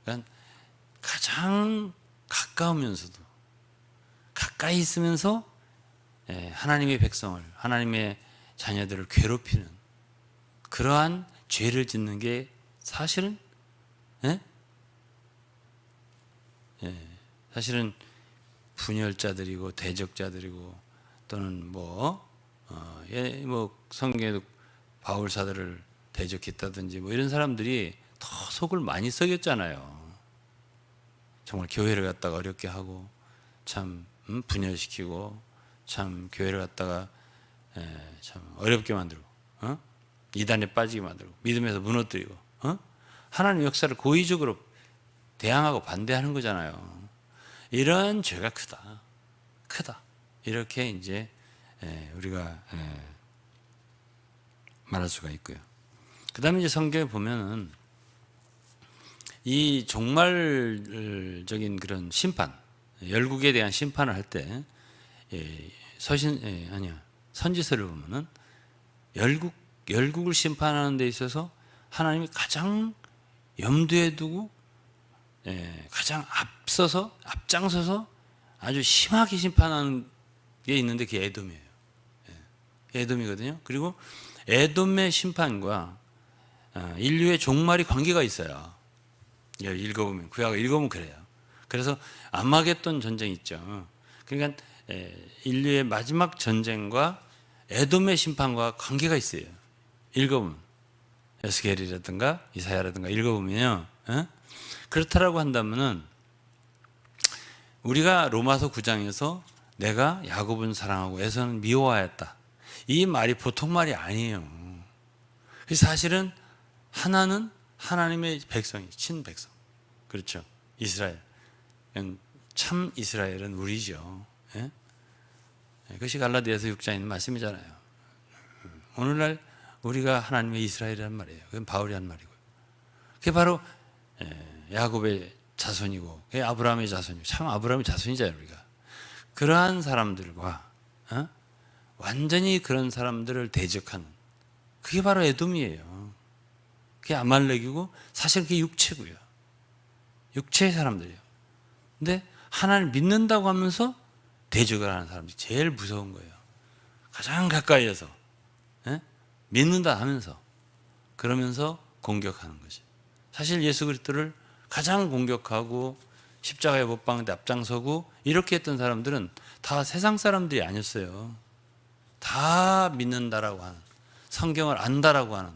그러니까 가장 가까우면서도 가까이 있으면서 하나님의 백성을, 하나님의 자녀들을 괴롭히는 그러한 죄를 짓는 게 사실은 사실은 분열자들이고 대적자들이고 또는 뭐 성경에도 바울 사도를 대적했다든지 뭐 이런 사람들이 더 속을 많이 썩였잖아요. 정말 교회를 갖다가 어렵게 하고 참 분열시키고 참 교회를 갖다가 참 어렵게 만들고 이단에 빠지게 만들고 믿음에서 무너뜨리고 하나님 역사를 고의적으로 대항하고 반대하는 거잖아요. 이런 죄가 크다 이렇게 이제 우리가 말할 수가 있고요. 그 다음에 이제 성경에 보면은 이 종말적인 그런 심판, 열국에 대한 심판을 할 때 선지서를 보면은 열국을 심판하는 데 있어서 하나님이 가장 염두에 두고 가장 앞장서서 아주 심하게 심판하는 게 있는데 그게 에돔이에요. 에돔이거든요. 그리고 에돔의 심판과 인류의 종말이 관계가 있어요. 읽어보면 구약을 읽어보면 그래요. 그래서 아마겟돈 전쟁이 있죠. 그러니까 인류의 마지막 전쟁과 에돔의 심판과 관계가 있어요. 읽어보면 에스겔이라든가 이사야라든가 읽어보면요. 그렇다라고 한다면은 우리가 로마서 9장에서 내가 야곱은 사랑하고 에서는 미워하였다. 이 말이 보통 말이 아니에요. 사실은 하나는 하나님의 백성이 친백성. 그렇죠. 이스라엘. 참 이스라엘은 우리죠. 그것이 갈라디아서 6장에 있는 말씀이잖아요. 오늘날 우리가 하나님의 이스라엘이란 말이에요. 그건 바울이 한 말이고요. 그게 바로 야곱의 자손이고 그게 아브라함의 자손이고 참 아브라함의 자손이잖아요. 우리가. 그러한 사람들과 완전히 그런 사람들을 대적하는 그게 바로 에돔이에요. 그게 아말렉이고 사실 그게 육체고요. 육체의 사람들이에요. 근데 하나님을 믿는다고 하면서 대적을 하는 사람들이 제일 무서운 거예요. 가장 가까이에서 믿는다 하면서 그러면서 공격하는 거지. 사실 예수 그리스도를 가장 공격하고 십자가에 못 박는데 앞장서고 이렇게 했던 사람들은 다 세상 사람들이 아니었어요. 다 믿는다라고 하는 성경을 안다라고 하는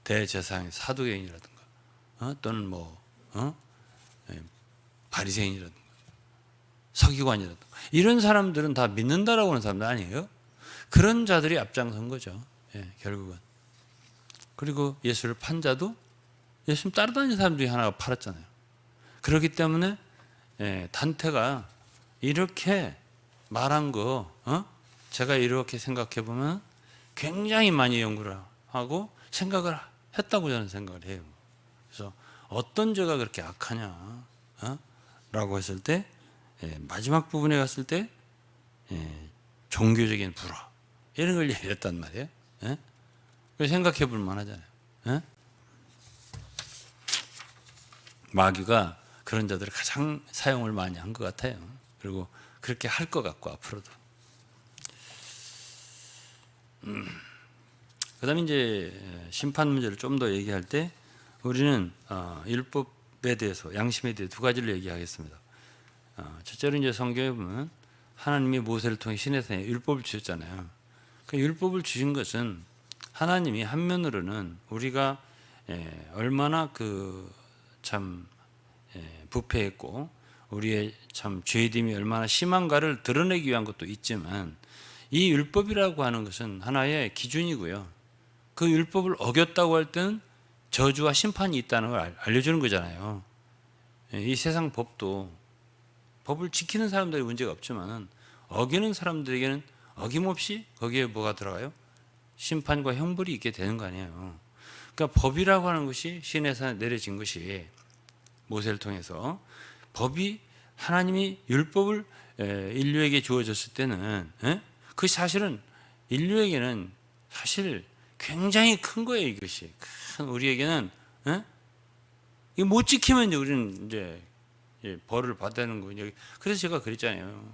대제사장 사두개인이라든가 또는 바리새인이라든가 서기관이라든가 이런 사람들은 다 믿는다라고 하는 사람들 아니에요? 그런 자들이 앞장선 거죠. 결국은. 그리고 예수를 판 자도 예수님 따라다니는 사람 중에 하나가 팔았잖아요. 그렇기 때문에 단테가 이렇게 말한 거 제가 이렇게 생각해 보면 굉장히 많이 연구를 하고 생각을 했다고 저는 생각을 해요. 그래서 어떤 죄가 그렇게 악하냐 라고 했을 때 마지막 부분에 갔을 때 종교적인 불화 이런 걸 얘기했단 말이에요. 그래서 생각해 볼 만하잖아요. 마귀가 그런 자들을 가장 사용을 많이 한 것 같아요. 그리고 그렇게 할 것 같고 앞으로도. 그다음에 이제 심판 문제를 좀 더 얘기할 때 우리는 율법에 대해서 양심에 대해 두 가지를 얘기하겠습니다. 첫째로 이제 성경에 보면 하나님이 모세를 통해 시내산에 율법을 주셨잖아요. 그 율법을 주신 것은 하나님이 한면으로는 우리가 얼마나 참 부패했고 우리의 참 죄됨이 얼마나 심한가를 드러내기 위한 것도 있지만 이 율법이라고 하는 것은 하나의 기준이고요. 그 율법을 어겼다고 할 때는 저주와 심판이 있다는 걸 알려주는 거잖아요. 이 세상 법도 법을 지키는 사람들이 문제가 없지만 어기는 사람들에게는 어김없이 거기에 뭐가 들어가요? 심판과 형벌이 있게 되는 거 아니에요. 그러니까 법이라고 하는 것이 시내산에 내려진 것이 모세를 통해서 법이 하나님이 율법을 인류에게 주어졌을 때는 그 사실은 인류에게는 사실 굉장히 큰 거예요. 이것이 큰 우리에게는 이거 못 지키면 이제 우리는 이제 벌을 받는 거예요. 그래서 제가 그랬잖아요.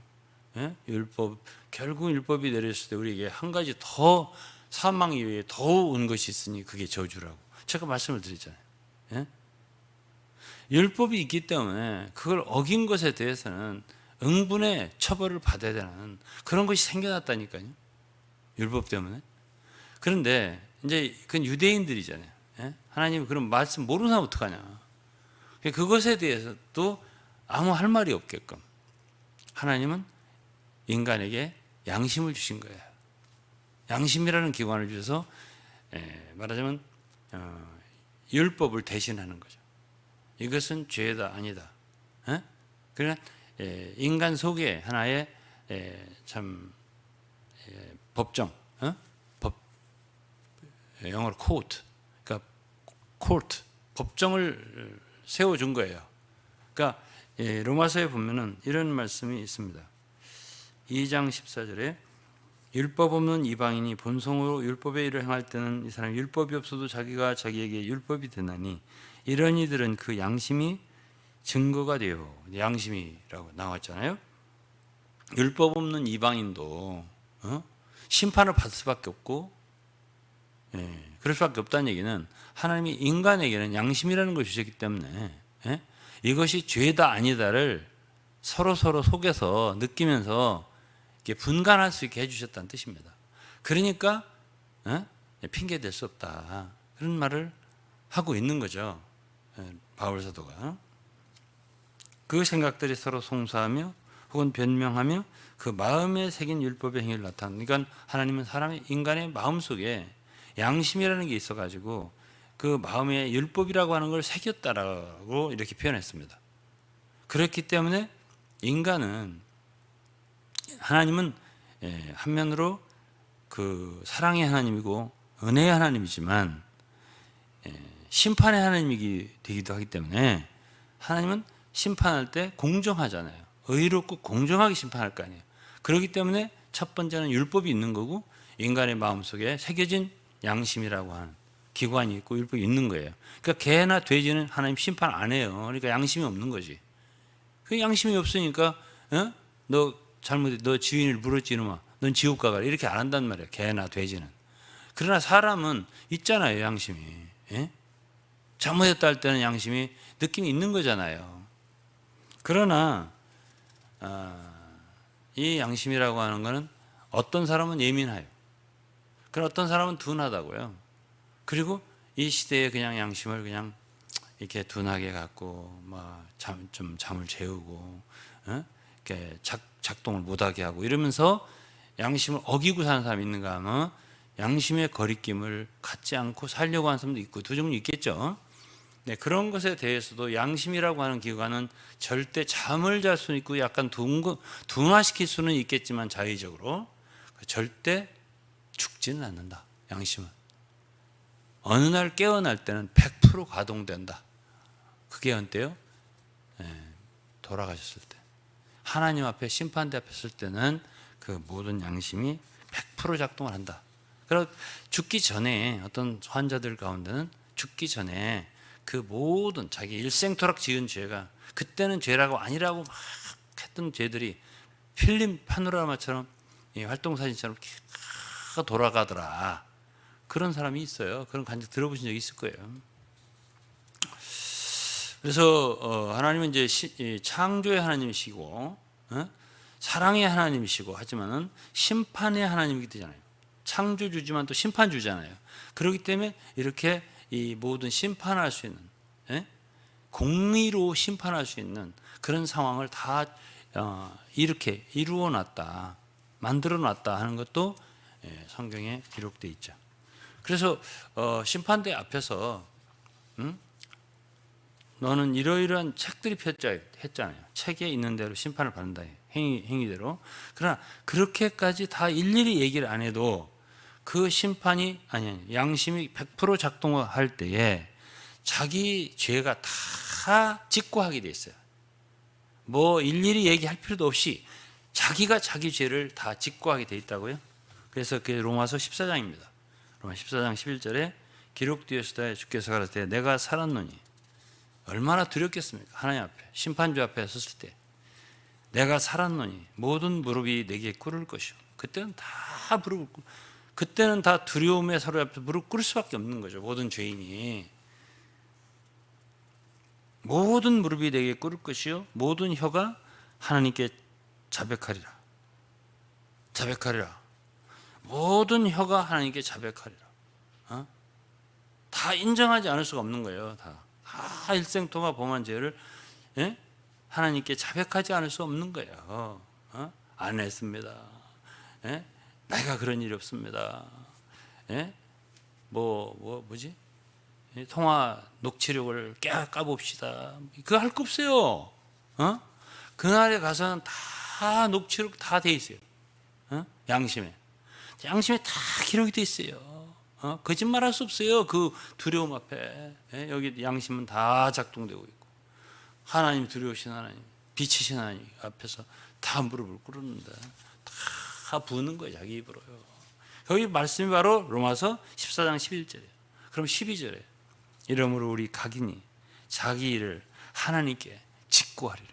율법 결국 율법이 내렸을 때 우리에게 한 가지 더 사망 이외에 더 온 것이 있으니 그게 저주라고 제가 말씀을 드렸잖아요. 율법이 있기 때문에 그걸 어긴 것에 대해서는 응분의 처벌을 받아야 되는 그런 것이 생겨났다니까요. 율법 때문에. 그런데 이제 그건 유대인들이잖아요. 하나님이 그런 말씀 모르는 사람 어떡하냐. 그것에 대해서도 아무 할 말이 없게끔 하나님은 인간에게 양심을 주신 거예요. 양심이라는 기관을 주셔서 말하자면 율법을 대신하는 거죠. 이것은 죄다 아니다. 그러니까 인간 속에 하나의 참 법정, 영어로 코트, 그러니까 코트 법정을 세워준 거예요. 그러니까 로마서에 보면은 이런 말씀이 있습니다. 2장 14절에 율법 없는 이방인이 본성으로 율법의 일을 행할 때는 이 사람이 율법이 없어도 자기가 자기에게 율법이 되나니 이런 이들은 그 양심이 증거가 돼요. 양심이라고 나왔잖아요. 율법 없는 이방인도 심판을 받을 수밖에 없고 그럴 수밖에 없다는 얘기는 하나님이 인간에게는 양심이라는 걸 주셨기 때문에 이것이 죄다 아니다를 서로 속에서 느끼면서 이렇게 분간할 수 있게 해주셨다는 뜻입니다. 그러니까 핑계 댈 수 없다 그런 말을 하고 있는 거죠. 바울 사도가 그 생각들이 서로 송사하며 혹은 변명하며 그 마음에 새긴 율법의 행위를 나타내는. 그러니까 하나님은 사람의 인간의 마음 속에 양심이라는 게 있어가지고 그 마음에 율법이라고 하는 걸 새겼다라고 이렇게 표현했습니다. 그렇기 때문에 인간은 하나님은 한면으로 그 사랑의 하나님이고 은혜의 하나님이지만 심판의 하나님이 되기도 하기 때문에 하나님은 심판할 때 공정하잖아요. 의롭고 공정하게 심판할 거 아니에요. 그렇기 때문에 첫 번째는 율법이 있는 거고 인간의 마음속에 새겨진 양심이라고 하는 기관이 있고 율법이 있는 거예요. 그러니까 개나 돼지는 하나님 심판 안 해요. 그러니까 양심이 없는 거지. 그 양심이 없으니까 너 잘못해 너 지인을 물었지 이놈아 넌 지옥 가라 이렇게 안 한단 말이에요. 개나 돼지는. 그러나 사람은 있잖아요. 양심이. 잘못했다 할 때는 양심이 느낌이 있는 거잖아요. 그러나 이 양심이라고 하는 것은 어떤 사람은 예민해요. 그러나 어떤 사람은 둔하다고요. 그리고 이 시대에 그냥 양심을 그냥 이렇게 둔하게 갖고 좀 잠을 재우고 이렇게 작동을 못하게 하고 이러면서 양심을 어기고 사는 사람이 있는가 하면 양심의 거리낌을 갖지 않고 살려고 하는 사람도 있고 두 종류 있겠죠. 네, 그런 것에 대해서도 양심이라고 하는 기관은 절대 잠을 잘 수는 있고 약간 둔화시킬 수는 있겠지만 자의적으로 절대 죽지는 않는다. 양심은 어느 날 깨어날 때는 100% 가동된다. 그게 언제요? 돌아가셨을 때, 하나님 앞에 심판대 앞에 설 때는 그 모든 양심이 100% 작동을 한다. 그리고 죽기 전에 어떤 환자들 가운데는 죽기 전에 그 모든 자기 일생토록 지은 죄가 그때는 죄라고 아니라고 막 했던 죄들이 필름 파노라마처럼 활동사진처럼 이렇게 돌아가더라. 그런 사람이 있어요. 그런 간증 들어보신 적 있을 거예요. 그래서 하나님은 이제 창조의 하나님이시고 사랑의 하나님이시고 하지만은 심판의 하나님이기 때문에 창조주지만 또 심판주잖아요. 그렇기 때문에 이렇게 이 모든 심판할 수 있는 공의로 심판할 수 있는 그런 상황을 다 이렇게 이루어 놨다, 만들어 놨다 하는 것도 성경에 기록되어 있죠. 그래서 심판대 앞에서 너는 이러이러한 책들이 폈자 했잖아요. 책에 있는 대로 심판을 받는다. 행위대로. 그러나 그렇게까지 다 일일이 얘기를 안 해도 그 심판이 양심이 100% 작동할 때에 자기 죄가 다 직고하게 돼 있어요. 뭐 일일이 얘기할 필요도 없이 자기가 자기 죄를 다 직고하게 돼 있다고요. 그래서 그게 로마서 14장입니다. 로마 14장 11절에 기록되었으되 주께서 가라사대 내가 살았노니 얼마나 두렵겠습니까? 하나님 앞에 심판주 앞에 섰을 때 내가 살았노니 모든 무릎이 내게 꿇을 것이요. 그때는 다 무릎을 그때는 다 두려움에 서로 앞에 무릎 꿇을 수밖에 없는 거죠. 모든 죄인이 모든 무릎이 내게 꿇을 것이요 모든 혀가 하나님께 자백하리라. 모든 혀가 하나님께 자백하리라. 다 인정하지 않을 수가 없는 거예요. 다 일생동안 범한 죄를 하나님께 자백하지 않을 수 없는 거예요. 안 했습니다. 내가 그런 일이 없습니다. 뭐지? 통화 녹취록을 까봅시다. 그거 할 거 없어요. 그날에 가서는 다 녹취록 다 돼 있어요. 양심에 다 기록이 돼 있어요. 거짓말할 수 없어요. 그 두려움 앞에 여기 양심은 다 작동되고 있고 하나님 두려우신 하나님, 빛이신 하나님 앞에서 다 무릎을 꿇었는데 다 부는 거예요. 자기 입으로요. 거기 말씀이 바로 로마서 14장 11절이에요. 그럼 12절에 이러므로 우리 각인이 자기 일을 하나님께 직고하리라.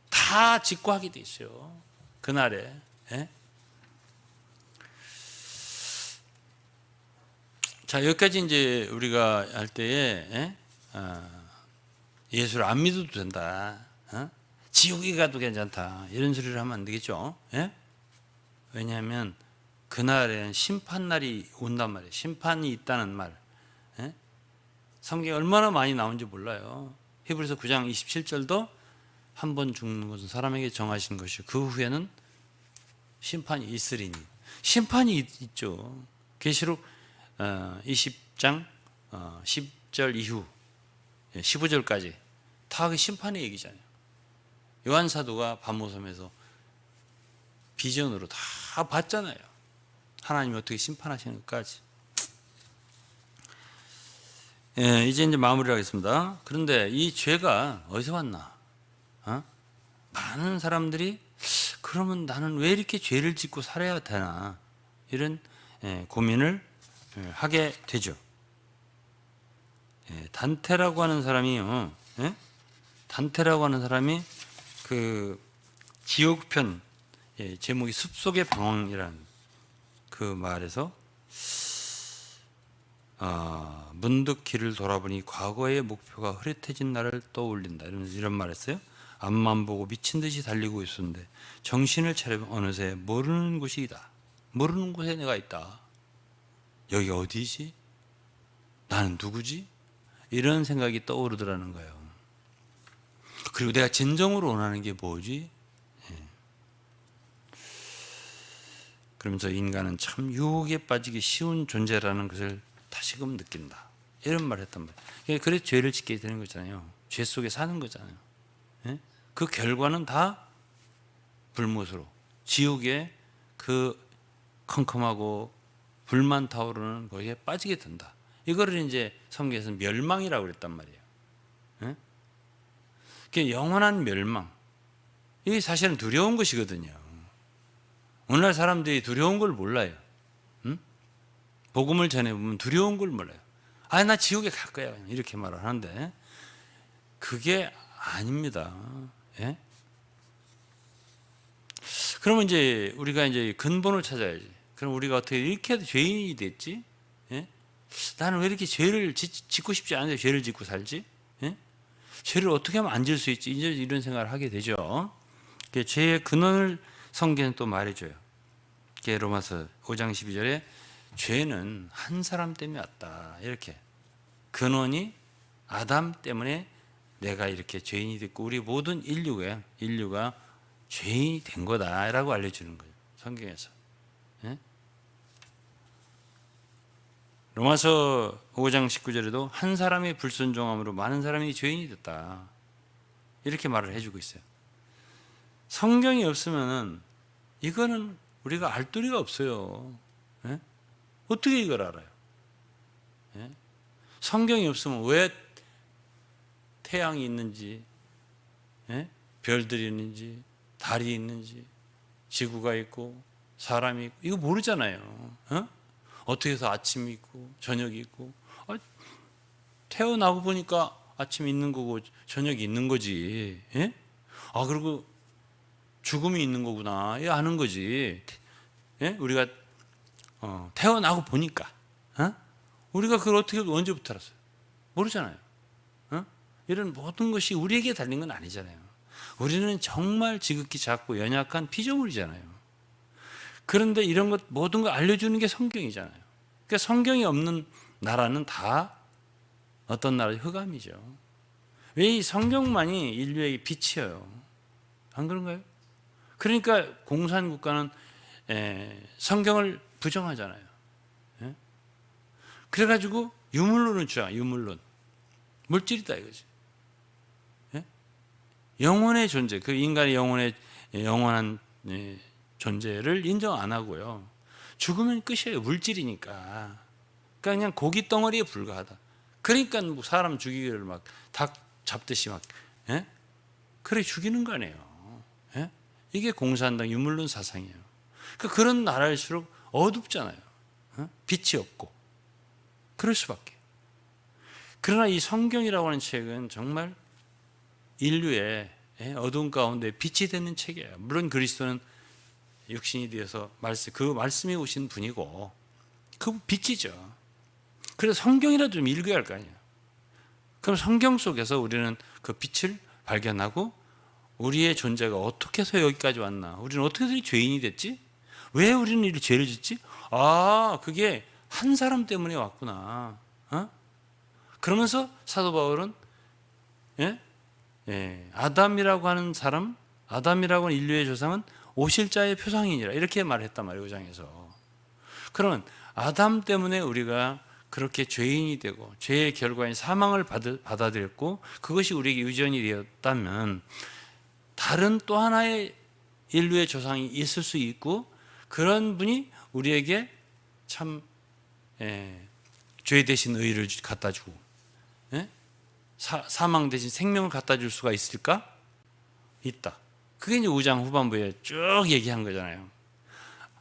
다 직고하게 돼 있어요. 그날에. 자, 여기까지 이제 우리가 할 때에 예수를 안 믿어도 된다. 지옥에 가도 괜찮다. 이런 소리를 하면 안 되겠죠. 왜냐하면 그날엔 심판날이 온단 말이에요. 심판이 있다는 말. 성경에 얼마나 많이 나온지 몰라요. 히브리서 9장 27절도 한 번 죽는 것은 사람에게 정하신 것이요 그 후에는 심판이 있으리니. 심판이 있죠. 계시록 20장 10절 이후 15절까지 다 그 심판의 얘기잖아요. 요한 사도가 밤모섬에서 비전으로 다 봤잖아요. 하나님이 어떻게 심판하시는 것까지. 이제 마무리를 하겠습니다. 그런데 이 죄가 어디서 왔나? 많은 사람들이 그러면 나는 왜 이렇게 죄를 짓고 살아야 되나? 이런 고민을 하게 되죠. 단테라고 하는 사람이요. 단테라고 하는 사람이 그 지옥편 제목이 숲속의 방황이라는 그 말에서 문득 길을 돌아보니 과거의 목표가 흐릿해진 나를 떠올린다. 이런 말했어요. 앞만 보고 미친 듯이 달리고 있었는데 정신을 차리면 어느새 모르는 곳이다. 모르는 곳에 내가 있다. 여기 어디지? 나는 누구지? 이런 생각이 떠오르더라는 거예요. 그리고 내가 진정으로 원하는 게 뭐지? 그러면서 인간은 참 유혹에 빠지기 쉬운 존재라는 것을 다시금 느낀다. 이런 말을 했단 말이에요. 그래서 죄를 짓게 되는 거잖아요. 죄 속에 사는 거잖아요. 예? 그 결과는 다 불못으로 지옥의 그 컴컴하고 불만 타오르는 거기에 빠지게 된다. 이거를 이제 성경에서 멸망이라고 그랬단 말이에요. 예? 그게 영원한 멸망. 이게 사실은 두려운 것이거든요. 오늘날 사람들이 두려운 걸 몰라요. 응? 복음을 전해보면 두려운 걸 몰라요. 아, 나 지옥에 갈 거야. 이렇게 말을 하는데 그게 아닙니다. 예? 그러면 이제 우리가 이제 근본을 찾아야지. 그럼 우리가 어떻게 이렇게 죄인이 됐지? 예? 나는 왜 이렇게 죄를 짓고 싶지 않은데 죄를 짓고 살지? 예? 죄를 어떻게 하면 안 질 수 있지? 이제 이런 생각을 하게 되죠. 죄의 근원을 성경은 또 말해줘요. 로마서 5장 12절에 죄는 한 사람 때문에 왔다. 이렇게 근원이 아담 때문에 내가 이렇게 죄인이 됐고 우리 모든 인류가 죄인이 된 거다라고 알려주는 거예요. 성경에서. 예? 로마서 5장 19절에도 한 사람의 불순종함으로 많은 사람이 죄인이 됐다. 이렇게 말을 해주고 있어요. 성경이 없으면은 이거는 우리가 알 도리가 없어요. 예? 어떻게 이걸 알아요? 예? 성경이 없으면 왜 태양이 있는지, 예? 별들이 있는지, 달이 있는지, 지구가 있고 사람이 있고 이거 모르잖아요. 어? 어떻게 해서 아침이 있고 저녁이 있고 태어나고 보니까 아침이 있는 거고 저녁이 있는 거지. 예? 아 그리고 죽음이 있는 거구나. 이 아는 거지. 예? 우리가 태어나고 보니까 우리가 그걸 어떻게 언제부터 알았어요? 모르잖아요. 이런 모든 것이 우리에게 달린 건 아니잖아요. 우리는 정말 지극히 작고 연약한 피조물이잖아요. 그런데 이런 것 모든 걸 알려주는 게 성경이잖아요. 그러니까 성경이 없는 나라는 다 어떤 나라의 흑암이죠. 왜 이 성경만이 인류에게 빛이에요? 안 그런가요? 그러니까 공산국가는 성경을 부정하잖아요. 예? 그래가지고 유물론을 주장, 유물론. 물질이다 이거지. 예? 영혼의 존재, 그 인간의 영원한 존재를 인정 안 하고요. 죽으면 끝이에요. 물질이니까. 그러니까 그냥 고기 덩어리에 불과하다. 그러니까 뭐 사람 죽이기를 막 닭 잡듯이 막 그래 죽이는 거 아니에요. 예? 이게 공산당 유물론 사상이에요. 그러니까 그런 나라일수록 어둡잖아요. 빛이 없고 그럴 수밖에. 그러나 이 성경이라고 하는 책은 정말 인류의 어두운 가운데 빛이 되는 책이에요. 물론 그리스도는 육신이 되어서 그 말씀이 오신 분이고 그 빛이죠. 그래서 성경이라도 좀 읽어야 할 거 아니에요. 그럼 성경 속에서 우리는 그 빛을 발견하고 우리의 존재가 어떻게 해서 여기까지 왔나? 우리는 어떻게 해서 죄인이 됐지? 왜 우리는 이 죄를 짓지? 아, 그게 한 사람 때문에 왔구나. 그러면서 사도 바울은 아담이라고 하는 사람, 아담이라고 하는 인류의 조상은 오실 자의 표상이니라 이렇게 말했단 말이에요. 5장에서. 그러면 아담 때문에 우리가 그렇게 죄인이 되고 죄의 결과인 사망을 받아들였고 그것이 우리에게 유전이 되었다면 다른 또 하나의 인류의 조상이 있을 수 있고 그런 분이 우리에게 참 죄 대신 의를 갖다 주고 사망 대신 생명을 갖다 줄 수가 있을까? 있다. 그게 이제 5장 후반부에 쭉 얘기한 거잖아요.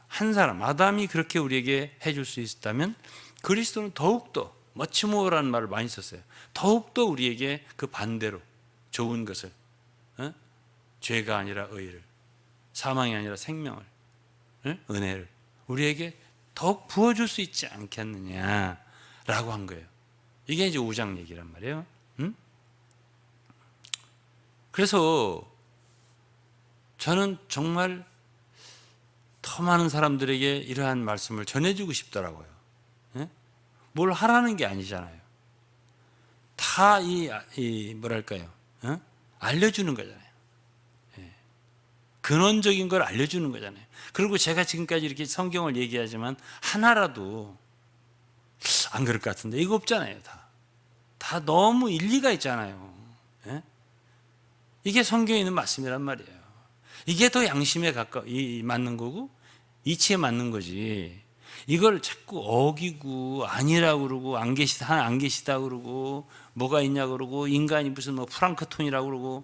한 사람 아담이 그렇게 우리에게 해줄 수 있다면 그리스도는 더욱더 머치모어라는 말을 많이 썼어요. 더욱더 우리에게 그 반대로 좋은 것을 죄가 아니라 의를 사망이 아니라 생명을 은혜를 우리에게 더욱 부어줄 수 있지 않겠느냐라고 한 거예요. 이게 이제 5장 얘기란 말이에요. 그래서 저는 정말 더 많은 사람들에게 이러한 말씀을 전해주고 싶더라고요. 뭘 하라는 게 아니잖아요. 다 뭐랄까요? 알려주는 거잖아요. 근원적인 걸 알려주는 거잖아요. 그리고 제가 지금까지 이렇게 성경을 얘기하지만 하나라도 안 그럴 것 같은데 이거 없잖아요. 다 너무 일리가 있잖아요. 이게 성경에 있는 말씀이란 말이에요. 이게 더 양심에 맞는 거고 이치에 맞는 거지. 이걸 자꾸 어기고 아니라고 그러고 안 계시다 그러고 뭐가 있냐 그러고 인간이 무슨 뭐 프랑크톤이라고 그러고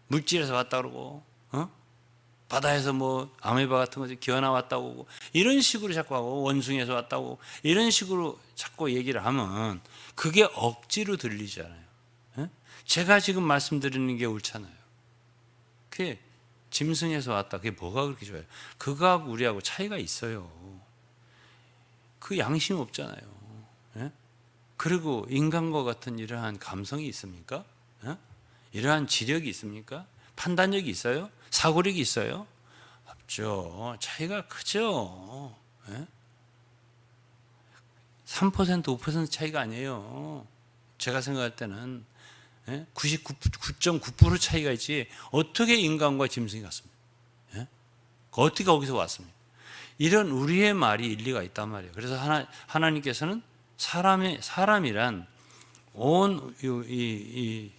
물질에서 왔다 그러고 바다에서 뭐 아메바 같은 거 기어나 왔다고 하고 이런 식으로 자꾸 하고 원숭이에서 왔다고 이런 식으로 자꾸 얘기를 하면 그게 억지로 들리잖아요. 제가 지금 말씀드리는 게 옳잖아요. 그게 짐승에서 왔다. 그게 뭐가 그렇게 좋아요? 그거하고 우리하고 차이가 있어요. 그 양심 없잖아요. 그리고 인간과 같은 이러한 감성이 있습니까? 이러한 지력이 있습니까? 판단력이 있어요? 사고력이 있어요? 없죠. 차이가 크죠. 3% 5% 차이가 아니에요. 제가 생각할 때는 99.9% 차이가 있지 어떻게 인간과 짐승이 같습니까? 어떻게 거기서 왔습니까? 이런 우리의 말이 일리가 있단 말이에요. 그래서 하나님께서는 사람이란 온 이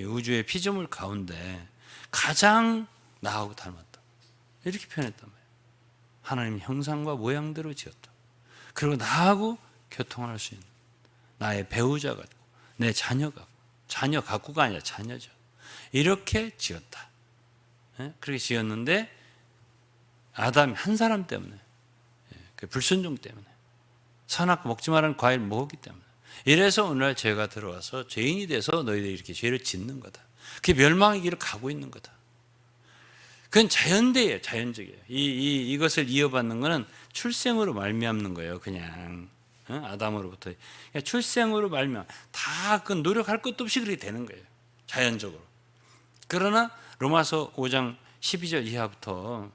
우주의 피조물 가운데 가장 나하고 닮았다. 이렇게 표현했단 말이에요. 하나님 형상과 모양대로 지었다. 그리고 나하고 교통할 수 있는 나의 배우자 같고 내 자녀 같고 자녀 갖고가 아니라 자녀죠. 이렇게 지었다. 그렇게 지었는데 아담이 한 사람 때문에 그 불순종 때문에 선악 먹지 말라는 과일 먹었기 때문에 이래서 오늘날 죄가 들어와서 죄인이 돼서 너희들이 이렇게 죄를 짓는 거다. 그게 멸망의 길을 가고 있는 거다. 그건 자연대예요. 자연적이에요. 이것을 이어받는 것은 출생으로 말미암는 거예요. 그냥 아담으로부터 출생으로 말미암 다 그 노력할 것도 없이 그렇게 되는 거예요. 자연적으로. 그러나 로마서 5장 12절 이하부터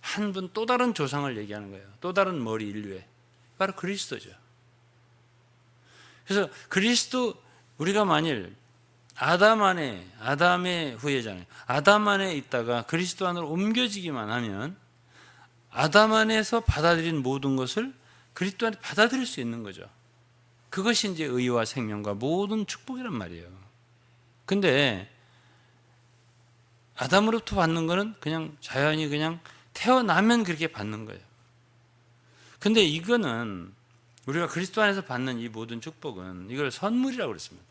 한 분 또 다른 조상을 얘기하는 거예요. 또 다른 머리 인류에 바로 그리스도죠. 그래서 그리스도 우리가 만일 아담의 후예잖아요. 아담 안에 있다가 그리스도 안으로 옮겨지기만 하면 아담 안에서 받아들인 모든 것을 그리스도 안에 받아들일 수 있는 거죠. 그것이 이제 의와 생명과 모든 축복이란 말이에요. 근데 아담으로부터 받는 거는 그냥 자연히 그냥 태어나면 그렇게 받는 거예요. 근데 이거는 우리가 그리스도 안에서 받는 이 모든 축복은 이걸 선물이라고 그랬습니다.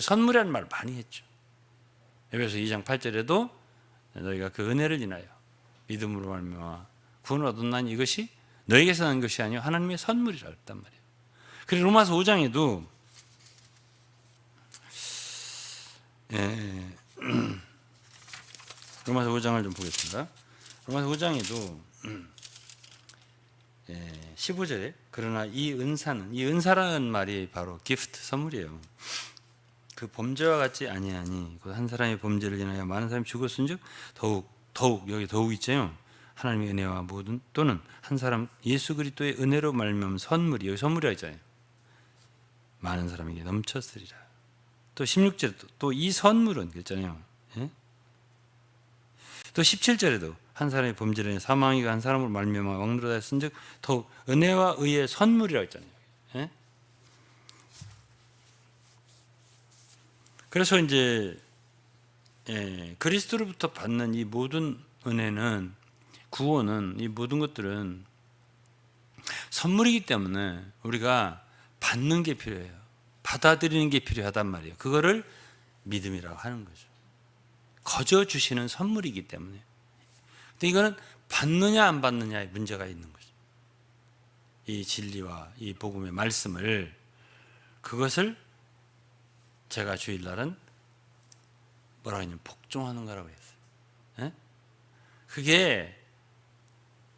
선물이라는 말을 많이 했죠. 에베소 2장 8절에도 너희가 그 은혜를 인하여 믿음으로 말미암아 구원을 얻었나니 이것이 너에게서 난 것이 아니요 하나님의 선물이라고 했단 말이에요. 그리고 로마서 5장에도 로마서 5장을 좀 보겠습니다. 로마서 5장에도 15절에 그러나 이 은사라는 말이 바로 기프트, 선물이에요. 그 범죄와 같지 아니하니 곧 한 사람의 범죄를 인하여 많은 사람이 죽었은즉 더욱 여기 더욱 있죠. 하나님의 은혜와 모든 또는 한 사람 예수 그리스도의 은혜로 말미암은 선물이 여기 선물이라 했잖아요. 많은 사람에게 넘쳤으리라. 또 16절에 또 이 선물은 그랬잖아요. 또 17절에도 한 사람의 범죄를 인해 사망이 한 사람으로 말미암아 왕노릇 하였은즉 더욱 은혜와 의의 선물이라고 했잖아요. 그래서 이제 그리스도로부터 받는 이 모든 은혜는 구원은 이 모든 것들은 선물이기 때문에 우리가 받는 게 필요해요. 받아들이는 게 필요하단 말이에요. 그거를 믿음이라고 하는 거죠. 거저 주시는 선물이기 때문에. 근데 이거는 받느냐 안 받느냐의 문제가 있는 거죠. 이 진리와 이 복음의 말씀을 그것을 제가 주일날은 뭐라고 했냐면 복종하는 거라고 했어요. 그게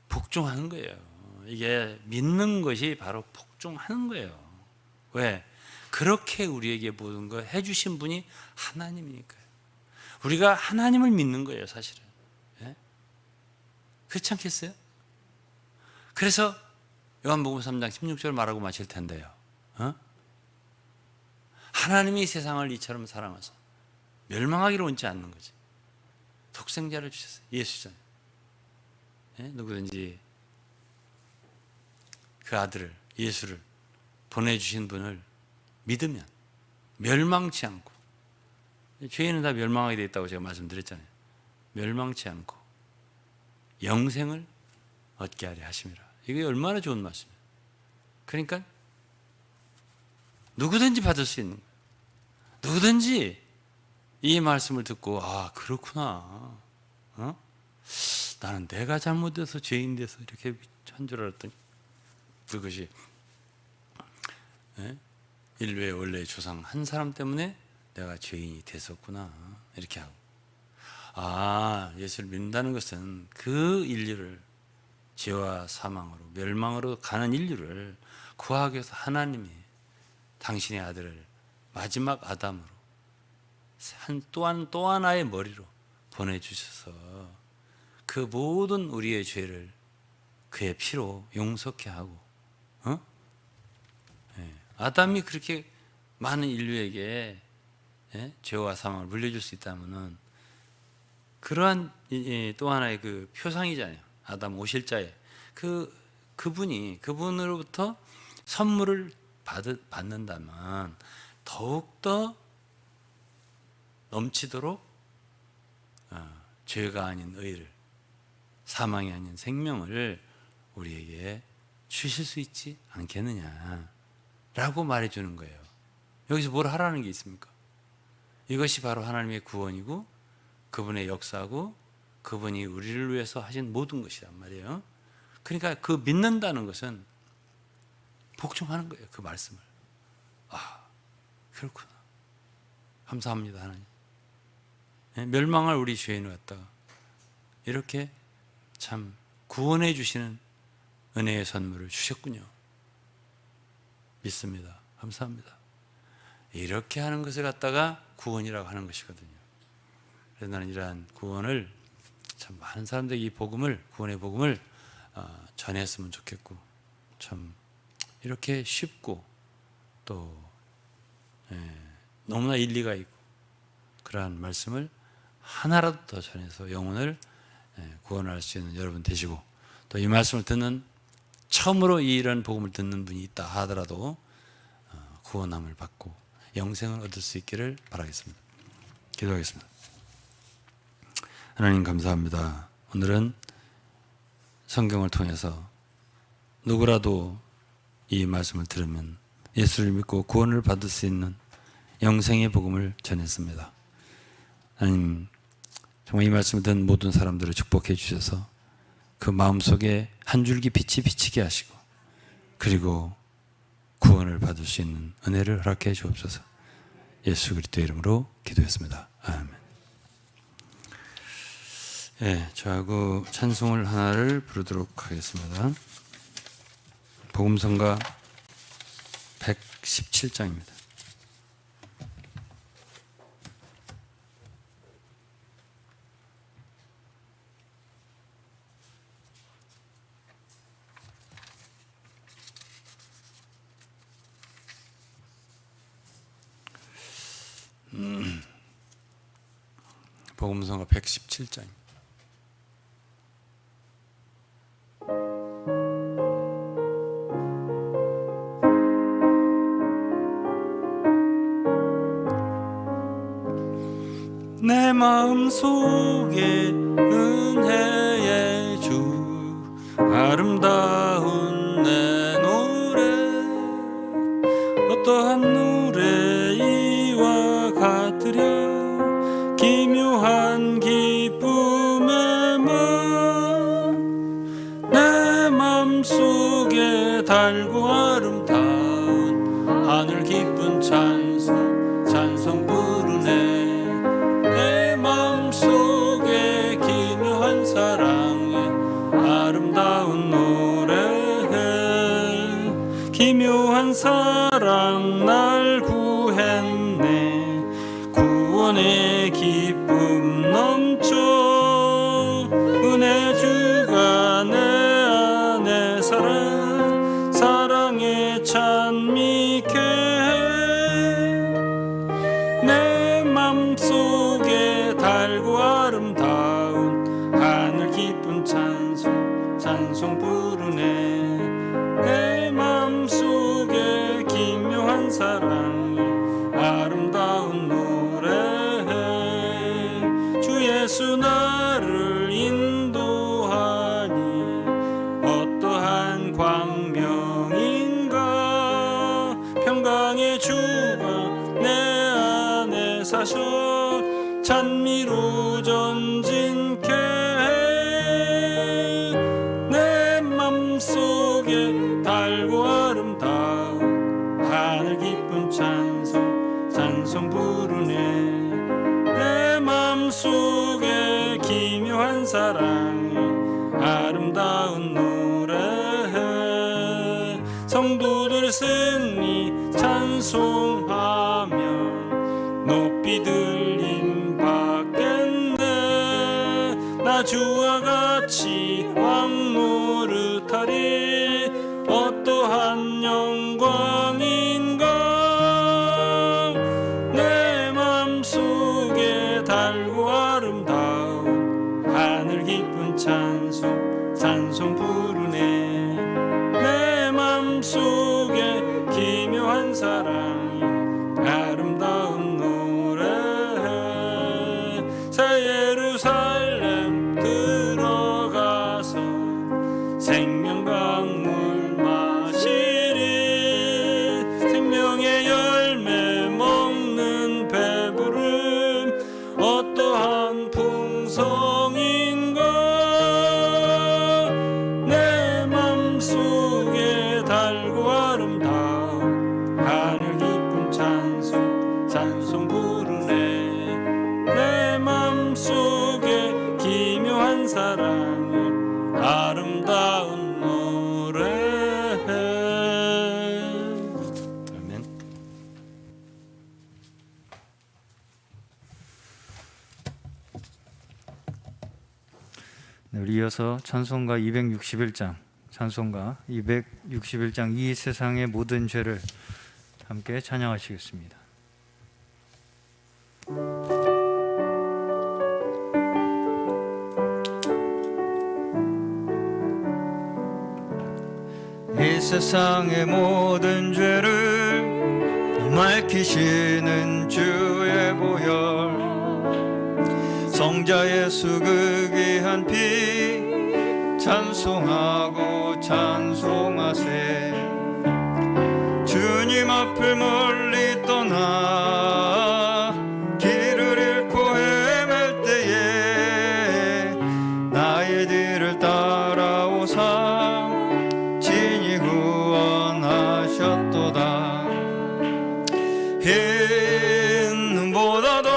복종하는 거예요. 이게 믿는 것이 바로 복종하는 거예요. 왜? 그렇게 우리에게 모든 걸 해주신 분이 하나님이니까요. 우리가 하나님을 믿는 거예요, 사실은. 그렇지 않겠어요? 그래서 요한복음 3장 16절 말하고 마칠 텐데요. 하나님이 세상을 이처럼 사랑하사 멸망하기를 원치 않는 거지. 독생자를 주셨어요. 예수잖아요. 누구든지 그 아들을, 예수를 보내주신 분을 믿으면 멸망치 않고, 죄인은 다 멸망하게 되어 있다고 제가 말씀드렸잖아요. 멸망치 않고 영생을 얻게 하려 하심이라. 이게 얼마나 좋은 말씀이에요. 그러니까 누구든지 받을 수 있는 거예요. 누구든지 이 말씀을 듣고, 아, 그렇구나. 나는 내가 잘못돼서 죄인 돼서 이렇게 한 줄 알았더니 그것이 인류의 원래 조상 한 사람 때문에 내가 죄인이 됐었구나. 이렇게 하고, 아, 예수를 믿는다는 것은 그 인류를 죄와 사망으로 멸망으로 가는 인류를 구하기 위해서 하나님이 당신의 아들을 마지막 아담으로 또 하나의 머리로 보내주셔서 그 모든 우리의 죄를 그의 피로 용서케 하고, 아담이 그렇게 많은 인류에게 죄와 사망을 물려줄 수 있다면은 그러한 또 하나의 그 표상이잖아요. 아담 오실자의 그분으로부터 선물을 받는다면 더욱더 넘치도록 죄가 아닌 의를, 사망이 아닌 생명을 우리에게 주실 수 있지 않겠느냐라고 말해주는 거예요. 여기서 뭘 하라는 게 있습니까? 이것이 바로 하나님의 구원이고 그분의 역사고 그분이 우리를 위해서 하신 모든 것이란 말이에요. 그러니까 그 믿는다는 것은 복종하는 거예요. 그 말씀을. 아, 그렇구나. 감사합니다, 하나님. 멸망할 우리 죄인을 갖다가 이렇게 참 구원해 주시는 은혜의 선물을 주셨군요. 믿습니다. 감사합니다. 이렇게 하는 것을 갖다가 구원이라고 하는 것이거든요. 그래서 나는 이러한 구원을 참 많은 사람들에게 이 복음을, 구원의 복음을 전했으면 좋겠고, 참 이렇게 쉽고 또 너무나 일리가 있고 그러한 말씀을 하나라도 더 전해서 영혼을 구원할 수 있는 여러분 되시고, 또 이 말씀을 듣는, 처음으로 이런 복음을 듣는 분이 있다 하더라도 구원함을 받고 영생을 얻을 수 있기를 바라겠습니다. 기도하겠습니다. 하나님 감사합니다. 오늘은 성경을 통해서 누구라도 이 말씀을 들으면 예수를 믿고 구원을 받을 수 있는 영생의 복음을 전했습니다. 하나님, 정말 이 말씀을 듣는 모든 사람들을 축복해 주셔서 그 마음속에 한 줄기 빛이 비치게 하시고, 그리고 구원을 받을 수 있는 은혜를 허락해 주옵소서. 예수 그리스도의 이름으로 기도했습니다. 아멘. 저하고 찬송을 하나를 부르도록 하겠습니다. 복음성가 117장입니다. 복음성가 117장. 내 마음속에 은혜의 주, 아름다운 내 노래, 어떠한 노래 이와 같으랴. 기묘한 기쁨의 마음, 내 맘속에 달고 아름다운 하늘 기쁜 찬송 부르네. 내 맘속에 기묘한 사랑의 아름다운 노래, 기묘한 사랑 날 구했네. 구원의 기쁨 넘쳐 은혜 주가 내 안에 살아. 맘속에 달고 아름다운 하늘 기쁜 찬송 부르네. 내 맘속에 기묘한 사랑이 아름다운 노래해. 주 예수 나를 인도하니 어떠한 광명인가. 평강의 주가 내 안에 사셔 찬미로 전진케 해. 내 맘속에 달고 아름다운 하늘 기쁜 찬송 부르네. 내 맘속에 기묘한 사랑이 아름다운 노래해. 성도들 승리 찬송하면 높이 들림 받겠네. 나 주와 같이 왕 노릇하리 어떠한 영광인가. 내 맘속에 달고 아름다운 하늘 기쁜 찬송 부르네. 내 맘속에 기묘한 사랑이 아름다운 노래해. 새 예루살렘 들어가서 생명강물 마시리. 생명의 열매 먹는 배부름 어떠한 풍성인가. 내 맘속에 달고 아름다운 하늘 기쁜 찬송 부르네. 내 맘속에 기묘한 사랑이 아름다운 노래해. 아멘. 네, 우리 이어서 찬송가 261장, 찬송가 261장 이 세상의 모든 죄를 함께 찬양하시겠습니다. 이 세상의 모든 죄를 밝히시는 주의 보혈, 성자 예수 그 귀한 피 찬송하고 찬송하세. 주님 앞을 멀리 떠나 길을 잃고 헤맬 때에 나의 뒤를 따라오사 진히 구원하셨도다. 흰 눈보다도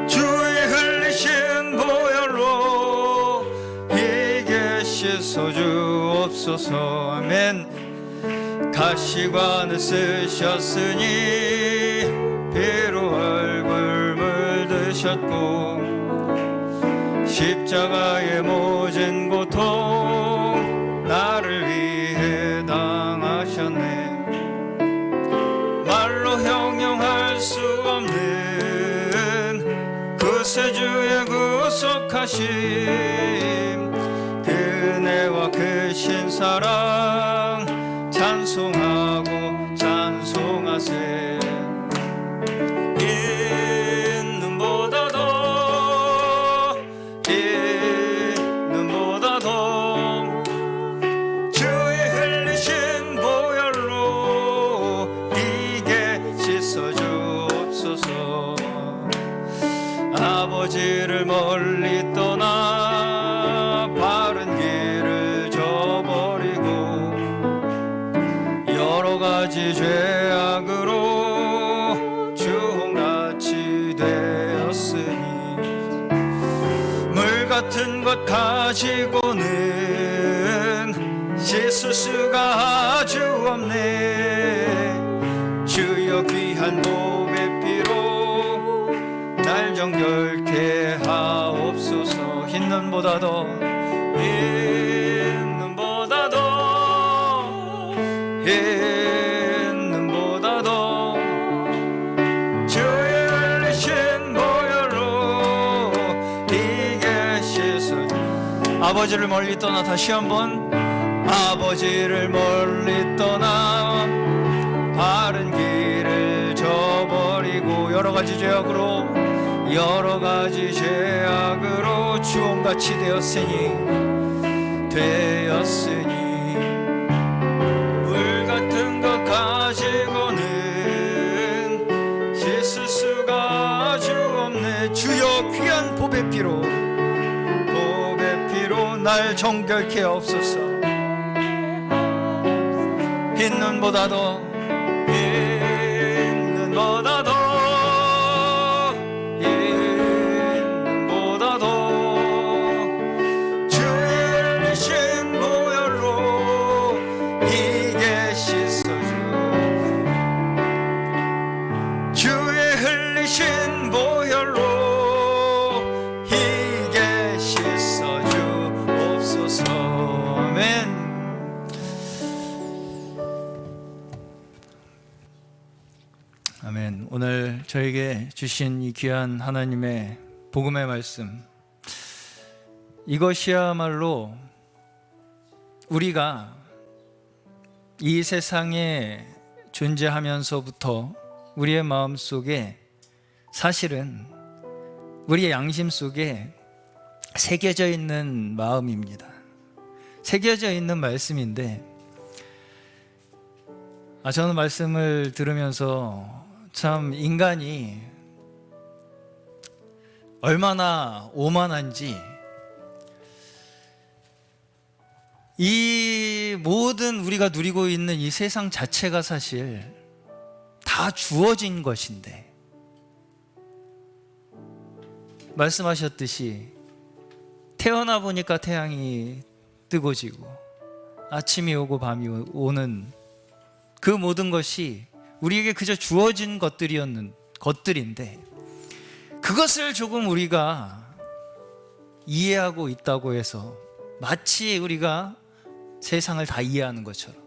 주의 흘리신 보혈로 이게 씻어주옵소서. 아멘. 가시관을 쓰셨으니 피로 얼굴 물드셨고 십자가의 모진 고통 나를 위해 당하셨네. 말로 형용할 수 없는 구세주의 구속하심, 그네와 크신 사랑 찬송하고 찬송하세. 흰 눈보다도 주의 흘리신 보혈로 이게 씻어주옵소서. 아버지를 멀리 떠나 바른 길을 저버리고 여러 가지 죄악으로 주홍같이 되었으니 물 같은 것 가지고는 씻을 수가 아주 없네. 주여 귀한 보배 피로 날 정결케 하옵소서. 흰 눈보다도 흰 눈보다도 흰 아버지를 멀리 떠나 다시 한번 아버지를 멀리 떠나 바른 길을 저버리고 여러 가지 죄악으로 주홍같이 되었으니 물 같은 것 가지고는 씻을 수가 아주 없네. 주여 귀한 보배 피로 날 정결케 없소서. 흰 눈보다도 주의 흘리신 보혈로 이게 씻어줘. 주의 흘리신 보혈로 이게 씻어주옵소서. 아멘. 아멘. 오늘 저에게 주신 이 귀한 하나님의 복음의 말씀, 이것이야말로 우리가 이 세상에 존재하면서부터 우리의 마음 속에, 사실은 우리의 양심 속에 새겨져 있는 마음입니다. 새겨져 있는 말씀인데, 저는 말씀을 들으면서 참 인간이 얼마나 오만한지, 이 모든 우리가 누리고 있는 이 세상 자체가 사실 다 주어진 것인데, 말씀하셨듯이 태어나 보니까 태양이 뜨고 지고 아침이 오고 밤이 오는 그 모든 것이 우리에게 그저 주어진 것들인데, 그것을 조금 우리가 이해하고 있다고 해서 마치 우리가 세상을 다 이해하는 것처럼,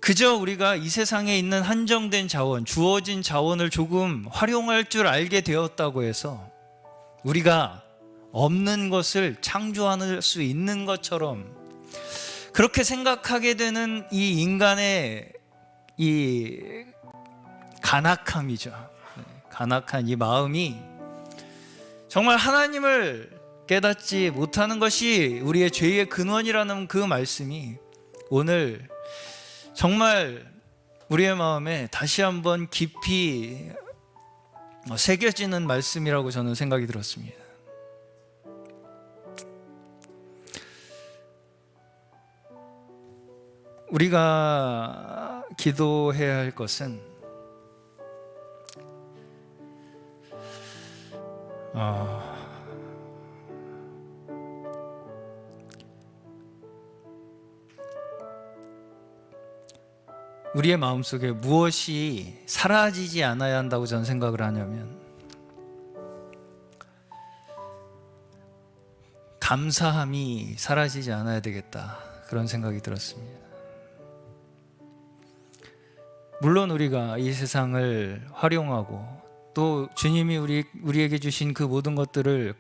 그저 우리가 이 세상에 있는 한정된 자원, 주어진 자원을 조금 활용할 줄 알게 되었다고 해서 우리가 없는 것을 창조할 수 있는 것처럼 그렇게 생각하게 되는 이 인간의 이 간악함이죠. 간악한 이 마음이 정말 하나님을 깨닫지 못하는 것이 우리의 죄의 근원이라는 그 말씀이 오늘 정말 우리의 마음에 다시 한번 깊이 새겨지는 말씀이라고 저는 생각이 들었습니다. 우리가 기도해야 할 것은 우리의 마음속에 무엇이 사라지지 않아야 한다고 저는 생각을 하냐면, 감사함이 사라지지 않아야 되겠다, 그런 생각이 들었습니다. 물론 우리가 이 세상을 활용하고 또 주님이 우리에게 주신 그 모든 것들을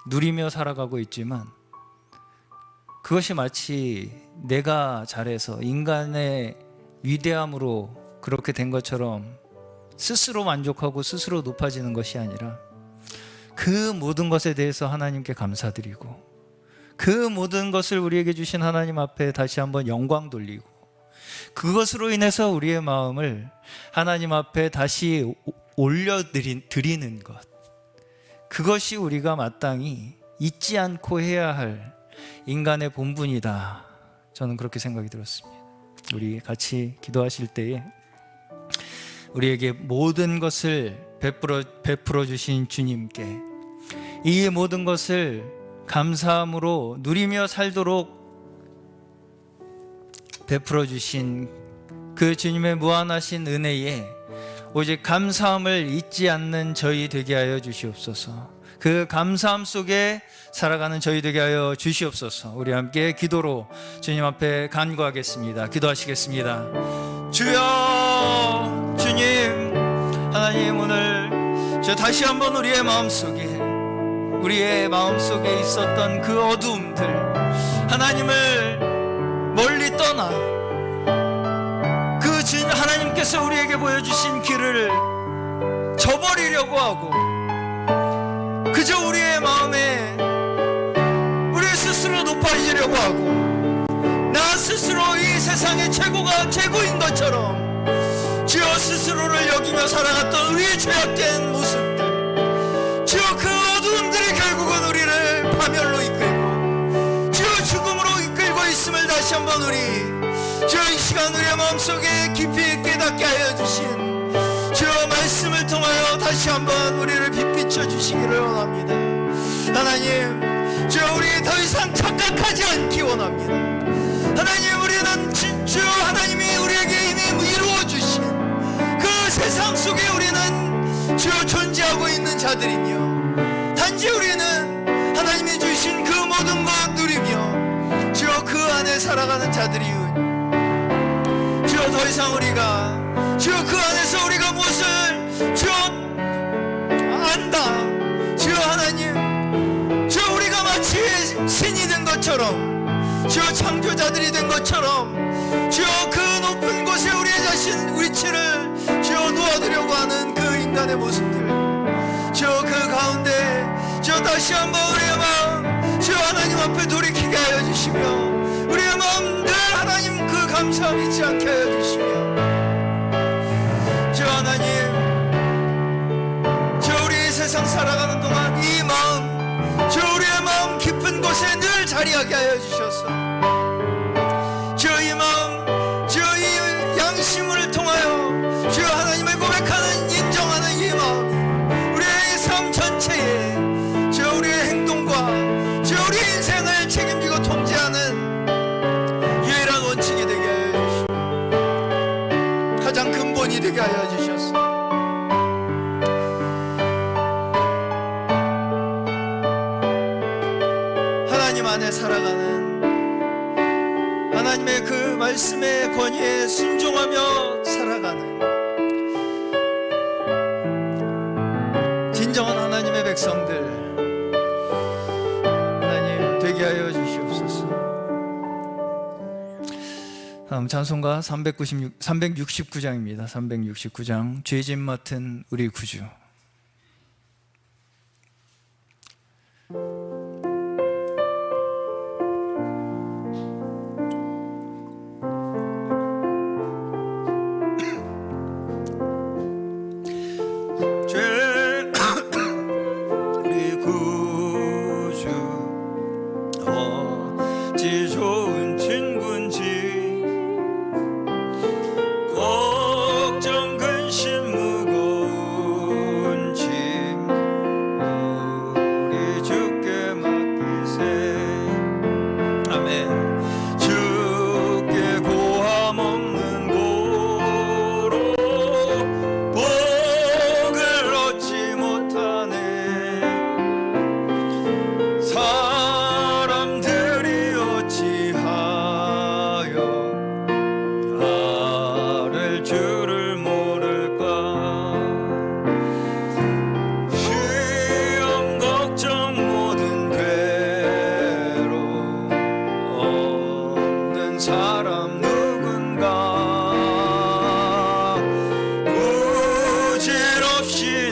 누리며 살아가고 있지만, 그것이 마치 내가 잘해서 인간의 위대함으로 그렇게 된 것처럼 스스로 만족하고 스스로 높아지는 것이 아니라, 그 모든 것에 대해서 하나님께 감사드리고 그 모든 것을 우리에게 주신 하나님 앞에 다시 한번 영광 돌리고, 그것으로 인해서 우리의 마음을 하나님 앞에 다시 올려드리는 것, 그것이 우리가 마땅히 잊지 않고 해야 할 인간의 본분이다, 저는 그렇게 생각이 들었습니다. 우리 같이 기도하실 때에 우리에게 모든 것을 베풀어 주신 주님께 이 모든 것을 감사함으로 누리며 살도록 베풀어 주신 그 주님의 무한하신 은혜에 오직 감사함을 잊지 않는 저희 되게 하여 주시옵소서. 그 감사함 속에 살아가는 저희 되게 하여 주시옵소서. 우리 함께 기도로 주님 앞에 간구하겠습니다. 기도하시겠습니다. 주여, 주님, 하나님, 오늘 저 다시 한번 우리의 마음속에 우리의 마음속에 있었던 그 어두움들, 하나님을 멀리 떠나 하나님께서 우리에게 보여주신 길을 저버리려고 하고, 그저 우리의 마음에 우리 스스로 높아지려고 하고, 나 스스로 이 세상의 최고인 것처럼 주여 스스로를 여기며 살아갔던 우리의 죄악된 모습들, 주여 그 어두움들이 결국은 우리를 파멸로 이끌고 주여 죽음으로 이끌고 있음을 다시 한번 주여 이 시간 우리의 마음속에 깊이 깨닫게 하여 주신 주여 말씀을 통하여 다시 한번 우리를 빛비춰 주시기를 원합니다. 하나님, 주여 우리 더 이상 착각하지 않기 원합니다. 하나님, 우리는 주여 하나님이 우리에게 이미 이루어 주신 그 세상 속에 우리는 주여 존재하고 있는 자들이며, 단지 우리는 하나님이 주신 그 모든 것 누리며 주여 그 안에 살아가는 자들이오니, 주여 더 이상 우리가 주여 그 안에서 우리가 무엇을 주여 안다, 주여 하나님, 주여 우리가 마치 신이 된 것처럼, 주여 창조자들이 된 것처럼 주여 그 높은 곳에 우리의 자신 위치를 주여 놓아두려고 하는 그 인간의 모습들, 주여 그 가운데 주여 다시 한번 우리의 마음 주여 하나님 앞에 돌이키게 하여 주시며, 우리의 마음 늘 하나님 그 감사함 잊지 않게 하여 주시며, 주여 하나님, 주여 우리 세상 살아가는 동안 이 마음 주여 우리의 마음 깊은 곳에 늘 자리하게 하여 주셔서, 주여 이 마음 주여 이 양심을 통하여 주여 하나님을 고백하는 인정하는 이 마음 우리의 삶 전체에 주여 우리의 행동과 주여 우리의 인생을 책임지고 통제하는 유일한 원칙이 되게 하여 주시고, 가장 근본이 되게 하여 주셨소. 하나님 안에 살아가는, 하나님의 그 말씀의 권위에 순종하며 살아가는 진정한 하나님의 백성들 하나님 되게 하여 주시옵소서. 다음 찬송가 369장입니다. 369장, 죄짐 맡은 우리 구주.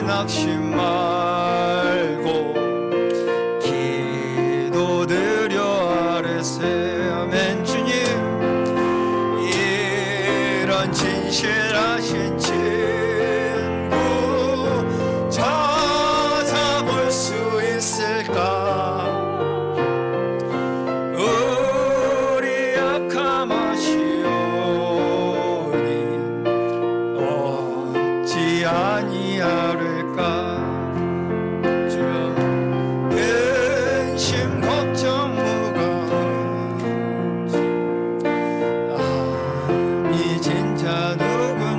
낙심 말고 기도드려 아뢰세. 아멘. 주님, 이런 진실하신 친구 찾아볼 수 있을까? 우리 약함 아시오니 어찌 아니하를까? 주여 근심 걱정 무거운지 이 진짜 누구나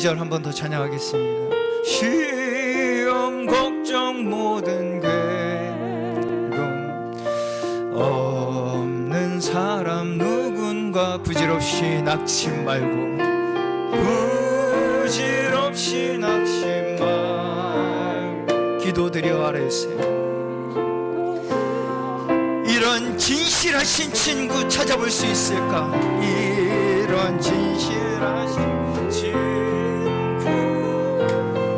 2절 한 번 더 찬양하겠습니다. 시험 걱정 모든 괴로움 없는 사람 누군가 부질없이 낙심 말고 부질없이 낙심 말고 기도드려 아뢰세요. 이런 진실하신 친구 찾아볼 수 있을까? 이런 진실하신 친구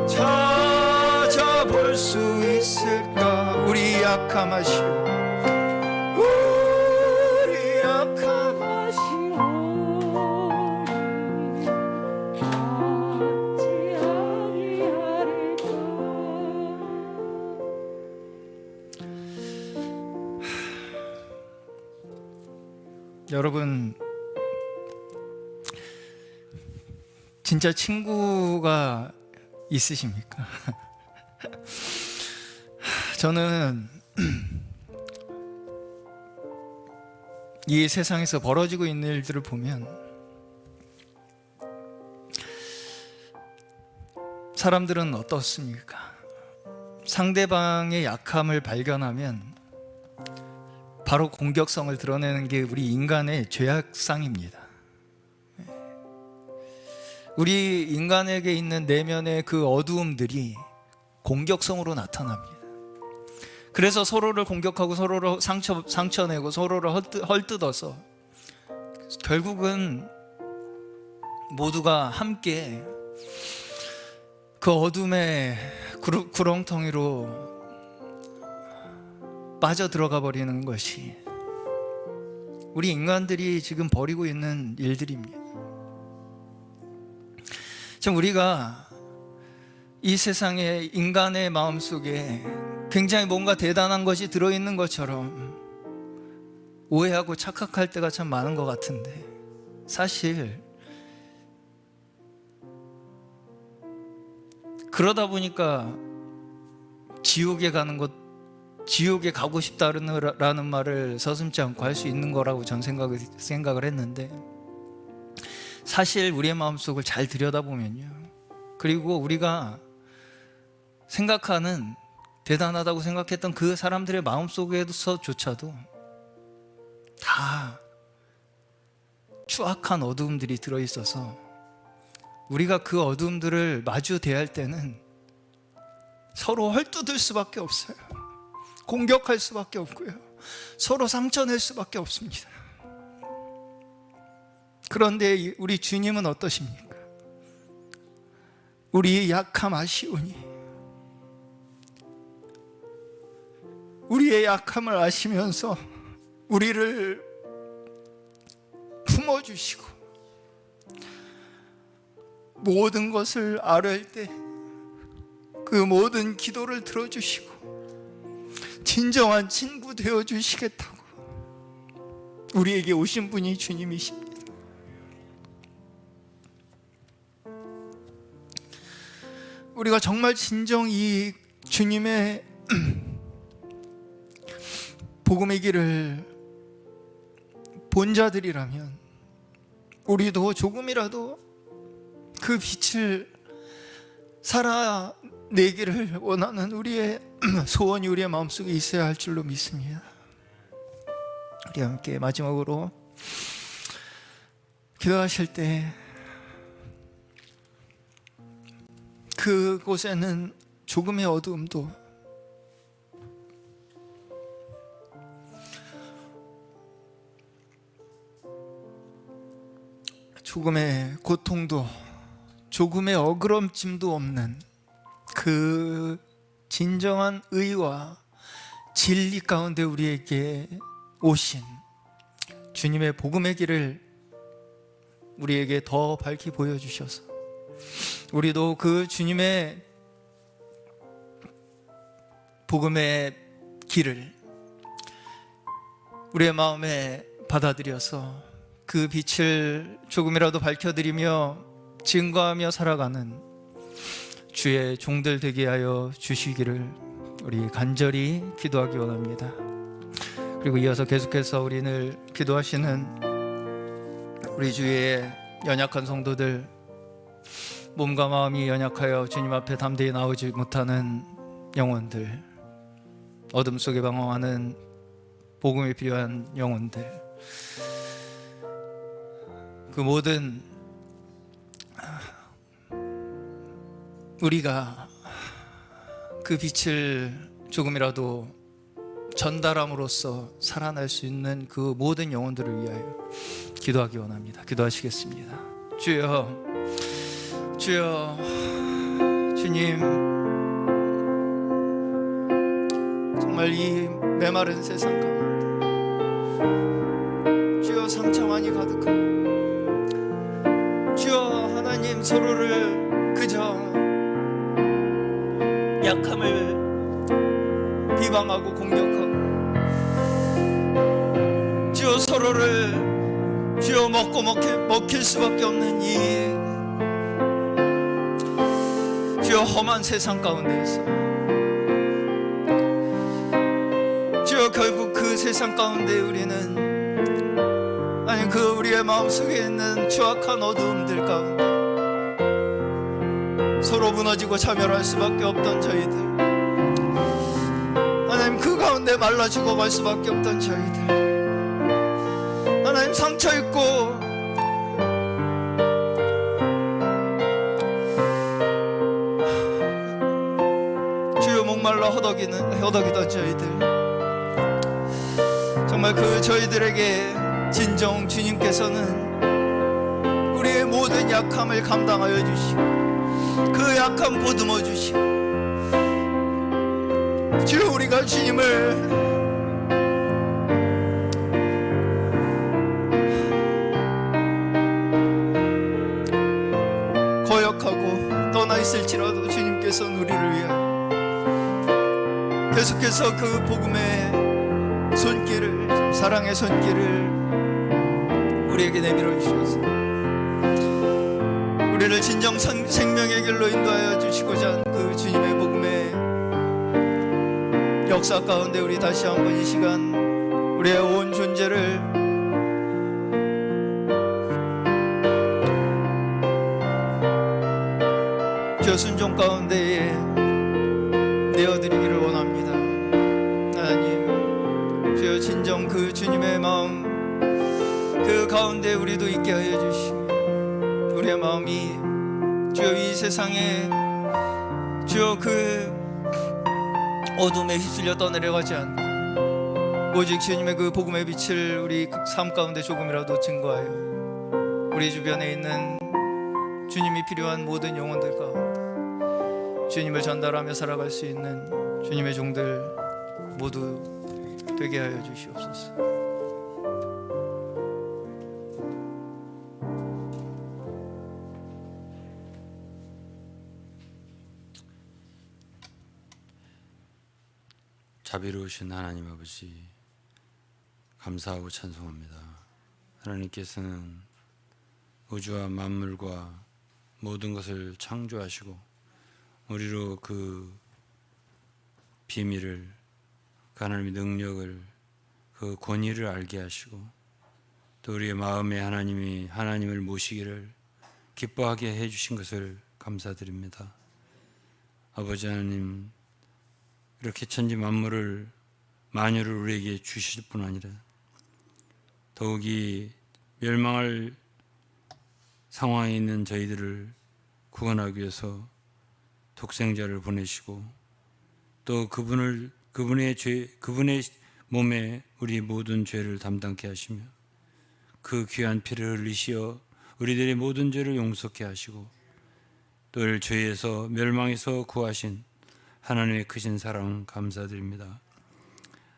찾아볼 수 있을까? 우리 약함하시오, 우리 약함하시오. 여러분, 진짜 친구가 있으십니까? 저는 이 세상에서 벌어지고 있는 일들을 보면 사람들은 어떻습니까? 상대방의 약함을 발견하면 바로 공격성을 드러내는 게 우리 인간의 죄악상입니다. 우리 인간에게 있는 내면의 그 어두움들이 공격성으로 나타납니다. 그래서 서로를 공격하고 서로를 상처내고 서로를 헐뜯어서 결국은 모두가 함께 그 어둠의 구렁텅이로 빠져들어가 버리는 것이 우리 인간들이 지금 벌이고 있는 일들입니다. 참 우리가 이 세상에 인간의 마음속에 굉장히 뭔가 대단한 것이 들어있는 것처럼 오해하고 착각할 때가 참 많은 것 같은데, 사실 그러다 보니까 지옥에 가고 싶다라는 말을 서슴지 않고 할 수 있는 거라고 전 생각을 했는데, 사실 우리의 마음속을 잘 들여다보면요, 그리고 우리가 생각하는 대단하다고 생각했던 그 사람들의 마음속에서조차도 다 추악한 어두움들이 들어있어서 우리가 그 어두움들을 마주 대할 때는 서로 헐뜯을 수밖에 없어요. 공격할 수밖에 없고요, 서로 상처낼 수밖에 없습니다. 그런데 우리 주님은 어떠십니까? 우리의 약함 아시오니 우리의 약함을 아시면서 우리를 품어주시고 모든 것을 아뢰할 때 그 모든 기도를 들어주시고 진정한 친구 되어주시겠다고 우리에게 오신 분이 주님이십니다. 우리가 정말 진정 이 주님의 복음의 길을 본 자들이라면 우리도 조금이라도 그 빛을 살아내기를 원하는 우리의 소원이 우리의 마음속에 있어야 할 줄로 믿습니다. 우리 함께 마지막으로 기도하실 때 그곳에는 조금의 어두움도 조금의 고통도 조금의 어그럼짐도 없는 그 진정한 의와 진리 가운데 우리에게 오신 주님의 복음의 길을 우리에게 더 밝히 보여주셔서 우리도 그 주님의 복음의 길을 우리의 마음에 받아들여서 그 빛을 조금이라도 밝혀드리며 증거하며 살아가는 주의 종들 되게 하여 주시기를 우리 간절히 기도하기 원합니다. 그리고 이어서 계속해서 우리를 기도하시는 우리 주의 연약한 성도들, 몸과 마음이 연약하여 주님 앞에 담대히 나오지 못하는 영혼들, 어둠 속에 방황하는 복음이 필요한 영혼들, 그 모든 우리가 그 빛을 조금이라도 전달함으로써 살아날 수 있는 그 모든 영혼들을 위하여 기도하기 원합니다. 기도하시겠습니다. 주여, 주여, 주님, 정말 이 메마른 세상 가운데 주여 상처 많이 가득하고, 주여 하나님 서로를 그저 약함을 비방하고 공격하고, 주여 서로를 주여 먹힐 수밖에 없는 이 주여 험한 세상 가운데에서 주여 결국 그 세상 가운데 우리는 아니 그 우리의 마음속에 있는 추악한 어두움들 가운데 서로 무너지고 자멸할 수밖에 없던 저희들, 하나님 그 가운데 말라 죽어갈 수밖에 없던 저희들, 하나님 상처 입고 주여 목말라 허덕이던 저희들, 정말 그 저희들에게 진정 주님께서는 우리의 모든 약함을 감당하여 주시고 그 약함 보듬어 주시고, 주여 우리가 주님을 거역하고 떠나 있을지라도 주님께서는 우리를 위하여 계속해서 그 복음의 손길을, 사랑의 손길을 우리에게 내밀어 주셔서 우리를 진정 생명의 길로 인도하여 주시고자 하는 그 주님의 복음의 역사 가운데 우리 다시 한번 이 시간 우리의 온 존재를 주의 순종 가운데에 내어드리기를 원합니다. 하나님, 주여 진정 그 주님의 마음 그 가운데 우리도 있게 하여 주시고, 우리의 마음이 주여 이 세상에 주여 그 어둠에 휩쓸려 떠내려가지 않고 오직 주님의 그 복음의 빛을 우리 삶 가운데 조금이라도 증거하여 우리 주변에 있는 주님이 필요한 모든 영혼들 가운데 주님을 전달하며 살아갈 수 있는 주님의 종들 모두 되게 하여 주시옵소서. 자비로우신 하나님 아버지, 감사하고 찬송합니다. 하나님께서는 우주와 만물과 모든 것을 창조하시고 우리로 그 비밀을, 그 하나님의 능력을, 그 권위를 알게 하시고 또 우리의 마음에 하나님을 모시기를 기뻐하게 해주신 것을 감사드립니다. 아버지 하나님, 이렇게 천지 만물을, 만유를 우리에게 주실 뿐 아니라 더욱이 멸망할 상황에 있는 저희들을 구원하기 위해서 독생자를 보내시고 또 그분의 몸에 우리 모든 죄를 담당케 하시며 그 귀한 피를 흘리시어 우리들의 모든 죄를 용서케 하시고 또 이를 죄에서 멸망에서 구하신 하나님의 크신 사랑 감사드립니다.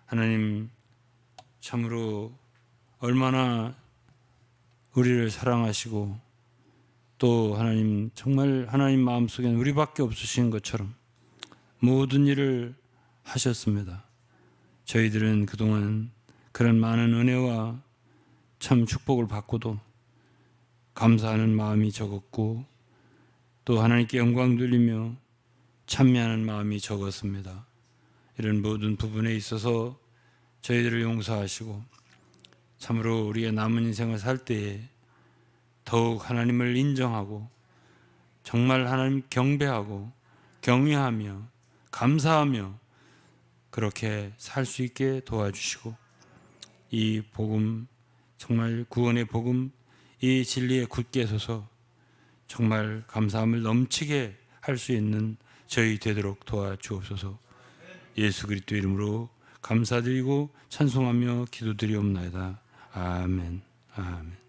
하나님, 참으로 얼마나 우리를 사랑하시고 또 하나님, 정말 하나님 마음속에는 우리밖에 없으신 것처럼 모든 일을 하셨습니다. 저희들은 그동안 그런 많은 은혜와 참 축복을 받고도 감사하는 마음이 적었고 또 하나님께 영광 돌리며 찬미하는 마음이 적었습니다. 이런 모든 부분에 있어서 저희들을 용서하시고 참으로 우리의 남은 인생을 살 때에 더욱 하나님을 인정하고 정말 하나님 경배하고 경외하며 감사하며 그렇게 살 수 있게 도와주시고, 이 복음, 정말 구원의 복음, 이 진리에 굳게 서서 정말 감사함을 넘치게 할 수 있는 저희 되도록 도와주옵소서. 예수 그리스도 이름으로 감사드리고 찬송하며 기도드리옵나이다. 아멘. 아멘.